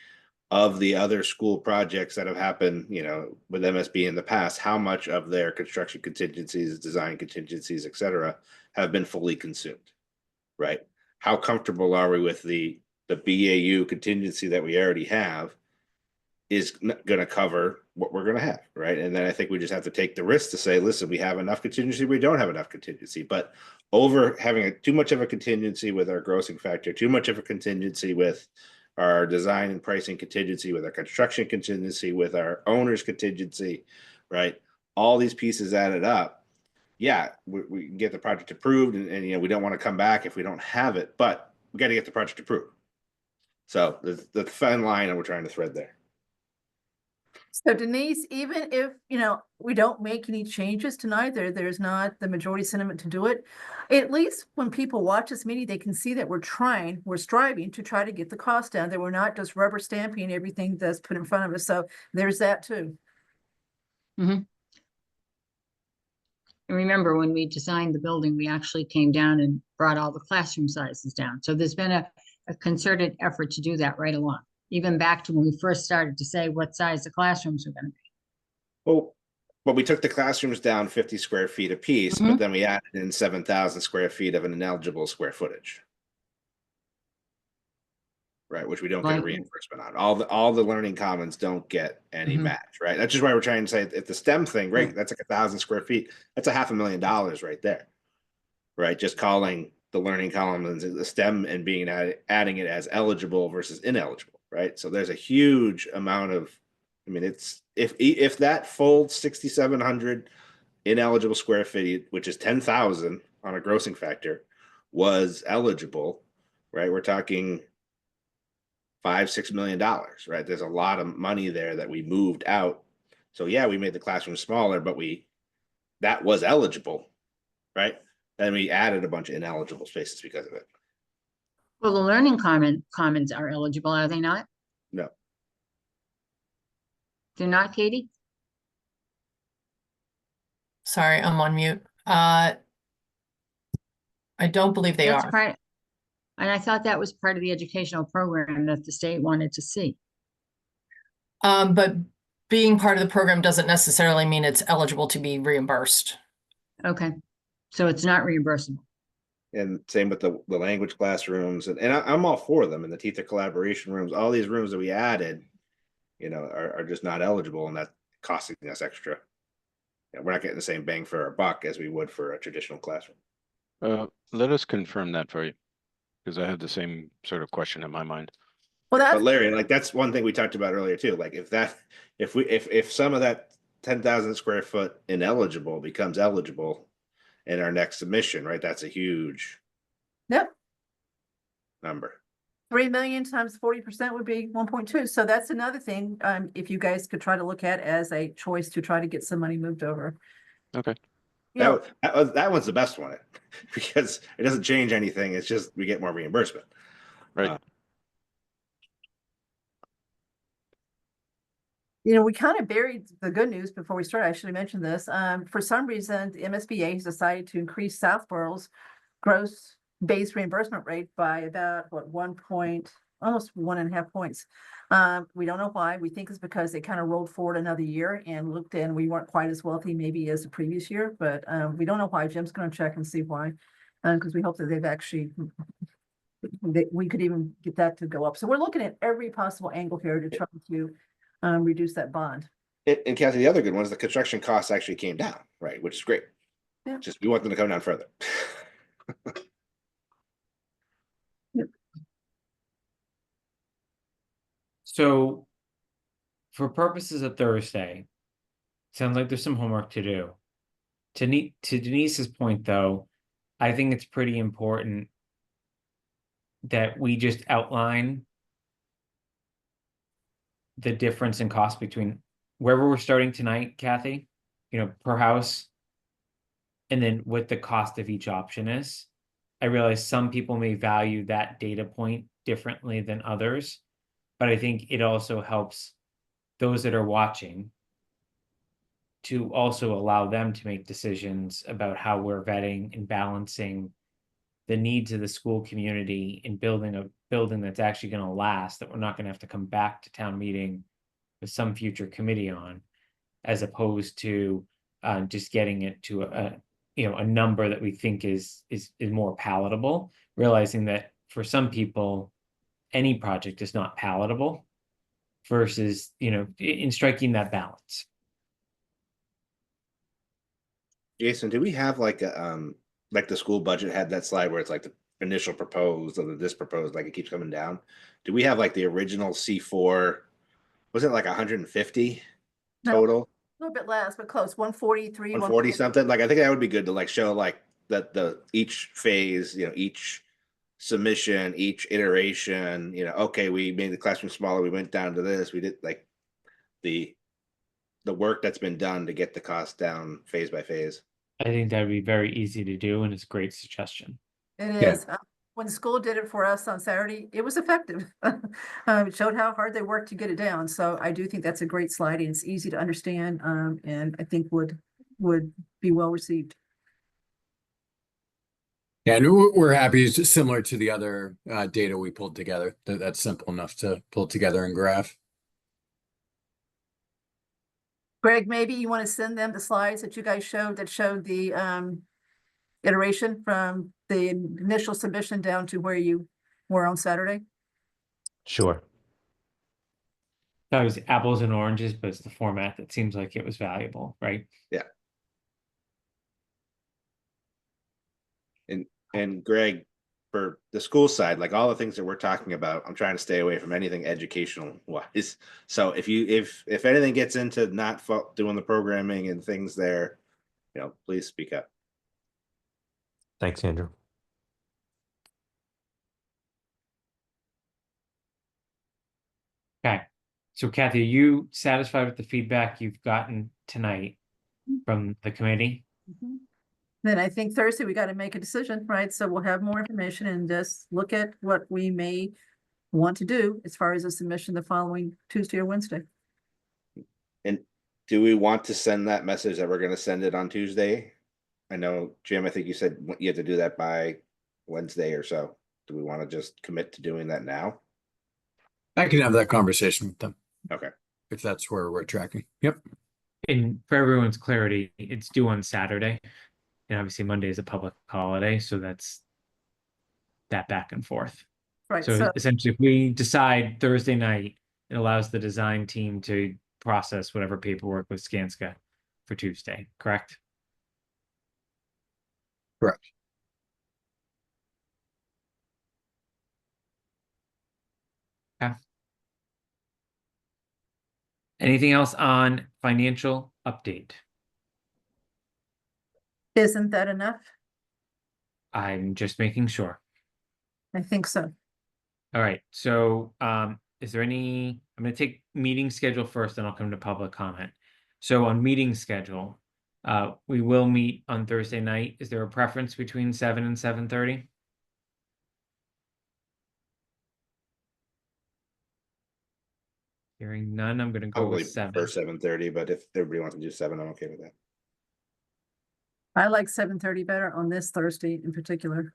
of the other school projects that have happened, with MSB in the past, how much of their construction contingencies, design contingencies, et cetera, have been fully consumed, right? How comfortable are we with the BAU contingency that we already have is going to cover what we're going to have, right? And then I think we just have to take the risk to say, listen, we have enough contingency, we don't have enough contingency, but over having too much of a contingency with our grossing factor, too much of a contingency with our design and pricing contingency, with our construction contingency, with our owner's contingency, right? All these pieces added up. Yeah, we can get the project approved, and we don't want to come back if we don't have it, but we got to get the project approved. So the fine line that we're trying to thread there. So Denise, even if, we don't make any changes tonight, there's not the majority sentiment to do it. At least when people watch this meeting, they can see that we're striving to try to get the cost down, that we're not just rubber stamping everything that's put in front of us. So there's that too. And remember, when we designed the building, we actually came down and brought all the classroom sizes down. So there's been a concerted effort to do that right along, even back to when we first started to say what size the classrooms are going to be. Well, we took the classrooms down 50 square feet apiece, but then we added in 7,000 square feet of an ineligible square footage. Right, which we don't get a reimbursement on. All the learning commons don't get any match, right? That's just why we're trying to say if the STEM thing, right, that's like 1,000 square feet. That's $500,000 right there, right? Just calling the learning commons the STEM and adding it as eligible versus ineligible, right? So there's a huge amount of, it's if that full 6,700 ineligible square feet, which is 10,000 on a grossing factor, was eligible, right? We're talking $5-6 million, right? There's a lot of money there that we moved out. So yeah, we made the classroom smaller, but that was eligible, right? Then we added a bunch of ineligible spaces because of it. Well, the learning commons are eligible, are they not? No. They're not, Katie? Sorry, I'm on mute. I don't believe they That's are. part, and I thought that was part of the educational program that the state wanted to see. But being part of the program doesn't necessarily mean it's eligible to be reimbursed. Okay, so it's not reimbursable. And same with the language classrooms, and I'm all for them, and the teacher collaboration rooms, all these rooms that we added, are just not eligible, and that's costing us extra. We're not getting the same bang for our buck as we would for a traditional classroom. Let us confirm that for you, because I had the same sort of question in my mind. Well, But that's, Larry, like that's one thing we talked about earlier too. Like if some of that 10,000 square foot ineligible becomes eligible in our next submission, right? That's a huge yep, number. 3 million times 40% would be 1.2. So that's another thing, if you guys could try to look at as a choice to try to get some money moved over. Okay. You know, That one's the best one because it doesn't change anything. It's just we get more reimbursement. Right. we kind of buried the good news before we started. I should have mentioned this. For some reason, the MSBA has decided to increase Southborough's gross base reimbursement rate by about almost 1.5 points. We don't know why. We think it's because they kind of rolled forward another year and looked, and we weren't quite as wealthy maybe as the previous year, but we don't know why. Jim's going to check and see why, because we hope that they've actually we could even get that to go up. So we're looking at every possible angle here to try to reduce that bond. And Kathy, the other good one is the construction costs actually came down, right? Which is great. Yeah. Just we want them to come down further. So for purposes of Thursday, sounds like there's some homework to do. To Denise's point, though, I think it's pretty important that we just outline the difference in cost between wherever we're starting tonight, Kathy, per house, and then what the cost of each option is. I realize some people may value that data point differently than others, but I think it also helps those that are watching to also allow them to make decisions about how we're vetting and balancing the needs of the school community in building a building that's actually going to last, that we're not going to have to come back to town meeting with some future committee on, as opposed to just getting it to a number that we think is more palatable, realizing that for some people any project is not palatable, versus in striking that balance. Jason, do we have like the school budget had that slide where it's like the initial proposed or the this proposed, like it keeps coming down? Do we have like the original C4? Was it like 150 No. total? A little bit less, but close, 143. 140 something? Like I think that would be good to like show like that the each phase, each submission, each iteration, okay, we made the classroom smaller, we went down to this, we did like the work that's been done to get the cost down phase by phase. I think that would be very easy to do, and it's a great suggestion. It Yeah. is. When school did it for us on Saturday, it was effective. It showed how hard they worked to get it down. So I do think that's a great slide, and it's easy to understand, and I think would be well received. Yeah, and we're happy. It's just similar to the other data we pulled together. That's simple enough to pull together and graph. Greg, maybe you want to send them the slides that you guys showed that showed the iteration from the initial submission down to where you were on Saturday? Sure. That was apples and oranges, but it's the format that seems like it was valuable, right? Yeah. And Greg, for the school side, like all the things that we're talking about, I'm trying to stay away from anything educational wise. So if anything gets into not doing the programming and things there, please speak up. Thanks, Andrew. Okay. So Kathy, are you satisfied with the feedback you've gotten tonight from the committee? Then I think Thursday we got to make a decision, right? So we'll have more information and just look at what we may want to do as far as a submission the following Tuesday or Wednesday. And Do we want to send that message that we're gonna send it on Tuesday? I know, Jim, I think you said you had to do that by Wednesday or so. Do we want to just commit to doing that now? I can have that conversation with them Okay, if that's where we're tracking. Yep. And for everyone's clarity, it's due on Saturday. And obviously Monday is a public holiday, so that's that back and forth. Right, So so, essentially, if we decide Thursday night, it allows the design team to process whatever paperwork with Skanska for Tuesday, correct? Correct. Anything else on financial update? isn't that enough? I'm just making sure. I think so. All right, so is there any, I'm gonna take meeting schedule first, then I'll come to public comment. So on meeting schedule, we will meet on Thursday night. Is there a preference between 7 and 7:30? Hearing none, I'm gonna go probably with 7. for 7:30, but if everybody wants to do 7, I'm okay with that. I like 7:30 better on this Thursday in particular.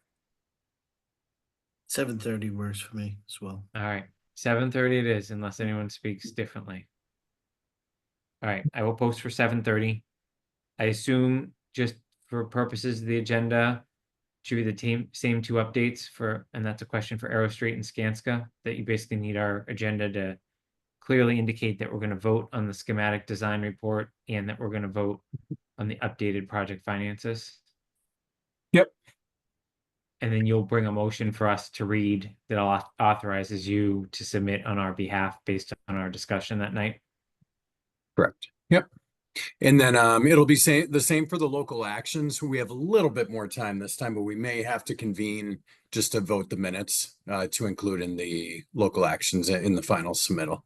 7:30 works for me as well. All right, 7:30 it is, unless anyone speaks differently. All right, I will post for 7:30. I assume just for purposes of the agenda, should be the same 2 updates for, and that's a question for Arrow Street and Skanska, that you basically need our agenda to clearly indicate that we're gonna vote on the schematic design report and that we're gonna vote on the updated project finances. Yep. And then you'll bring a motion for us to read that authorizes you to submit on our behalf based on our discussion that night. Correct. Yep. And then it'll be the same for the local actions. We have a little bit more time this time, but we may have to convene just to vote the minutes to include in the local actions in the final submittal.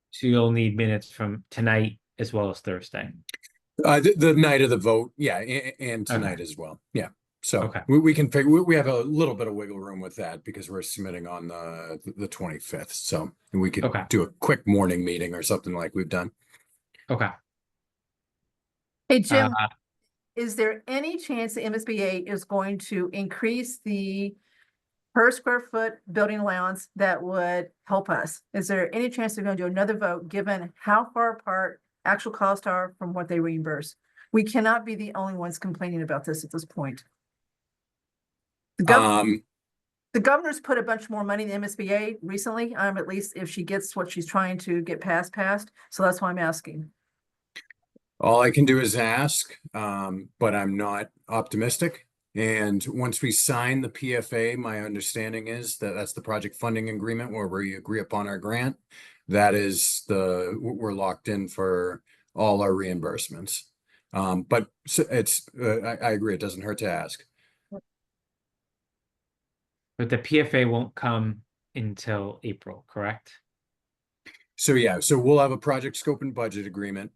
So you'll need minutes from tonight as well as Thursday. The night of the vote, yeah, and Okay. tonight as well. Yeah. So Okay. we can figure, we have a little bit of wiggle room with that because we're submitting on the 25th. So we could Okay. do a quick morning meeting or something like we've done. Okay. Hey, Jim, Uh, is there any chance the MSBA is going to increase the per square foot building allowance that would help us? Is there any chance they're going to do another vote, given how far apart actual costs are from what they reimburse? We cannot be the only ones complaining about this at this point. The governor's put a bunch more money in the MSBA recently, at least if she gets what she's trying to get passed. So that's why I'm asking. All I can do is ask, but I'm not optimistic. And once we sign the PFA, my understanding is that that's the project funding agreement where we agree upon our grant. That is we're locked in for all our reimbursements. But it's, I agree, it doesn't hurt to ask. but the PFA won't come until April, correct? So yeah, so we'll have a project scope and budget agreement.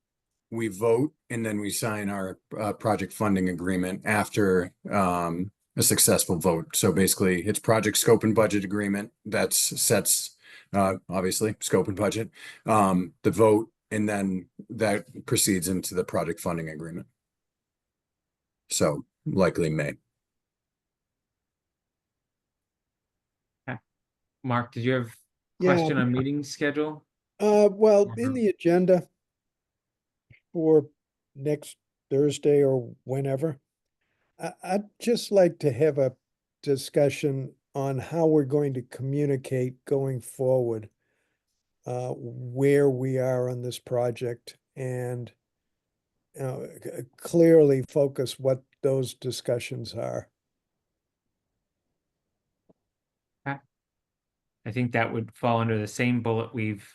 We vote and then we sign our project funding agreement after a successful vote. So basically it's project scope and budget agreement that sets obviously scope and budget, the vote, and then that proceeds into the project funding agreement. So likely May. Mark, did you have a Yeah. question on meeting schedule? Well, in the agenda for next Thursday or whenever, I'd just like to have a discussion on how we're going to communicate going forward, where we are on this project and clearly focus what those discussions are. I think that would fall under the same bullet we've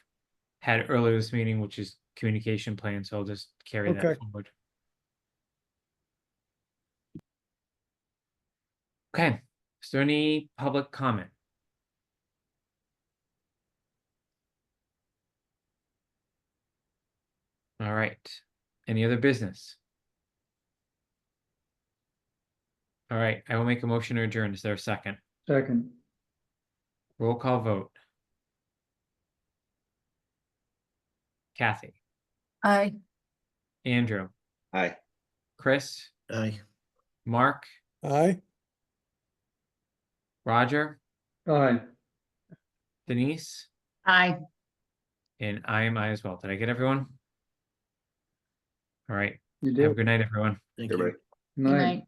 had earlier this meeting, which is communication plan, so I'll just carry Okay. that forward. Okay, is there any public comment? All right, any other business? All right, I will make a motion to adjourn. Is there a second? Second, Roll call vote. Kathy, Aye. Andrew, Aye. Chris, Aye. Mark, Aye, Roger, Aye. Denise, Aye. and I am I as well. Did I get everyone? All right. You Have a did. good night, everyone. Thank you. Everybody. Good Good night. night.